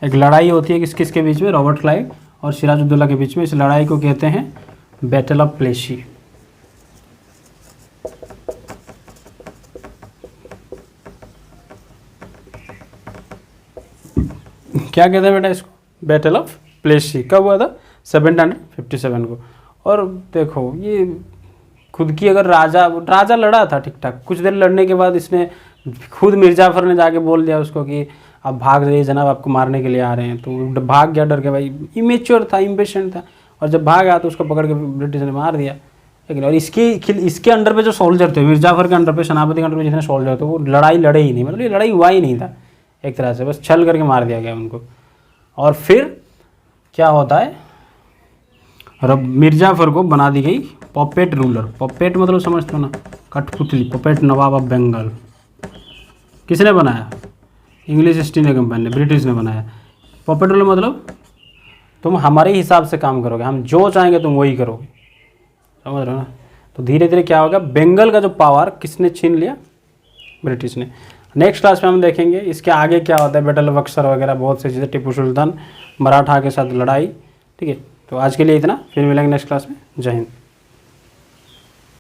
एक लड़ाई होती है किस किस के बीच में, रॉबर्ट क्लाइव और सिराजुद्दौला के बीच में। इस लड़ाई को कहते हैं बैटल ऑफ प्लेसी। क्या कहते हैं बेटा इसको, बैटल ऑफ प्लेसी। कब हुआ था, 757 को। और देखो ये खुद की अगर राजा लड़ा था ठीक ठाक, कुछ देर लड़ने के बाद इसने खुद मिर्जाफर ने जाके बोल दिया उसको कि आप भाग जाइए जनाब, आपको मारने के लिए आ रहे हैं। तो भाग गया डर के, भाई इमेच्योर था, इम्पेशेंट था, और जब भाग आया तो उसको पकड़ के ब्रिटिश ने मार दिया। लेकिन और इसके अंडर पे जो सोल्जर थे, मिर्जाफर के अंडर पे, सेनापति के अंडर पे जितने सोल्जर थे, वो लड़ाई लड़े ही नहीं, मतलब ये लड़ाई हुआ ही नहीं था एक तरह से, बस छल करके मार दिया गया उनको। और फिर क्या होता है, और मिर्जाफर को बना दी गई पपेट रूलर। पपेट मतलब समझते हो ना, कठपुतली, पपेट नवाब ऑफ बंगाल। किसने बनाया, इंग्लिश ईस्ट इंडिया कंपनी ने, ब्रिटिश ने बनाया। पपेट रूलर मतलब तुम हमारे हिसाब से काम करोगे, हम जो चाहेंगे तुम वही करोगे, समझ रहे हो ना। तो धीरे धीरे क्या होगा, बंगाल का जो पावर किसने छीन लिया, ब्रिटिश ने। नेक्स्ट क्लास में हम देखेंगे इसके आगे क्या होता है, बैटल ऑफ बक्सर वगैरह बहुत सी चीज़ें, टीपू सुल्तान मराठा के साथ लड़ाई। ठीक है, तो आज के लिए इतना, फिर मिलेंगे नेक्स्ट क्लास में। जय हिंद।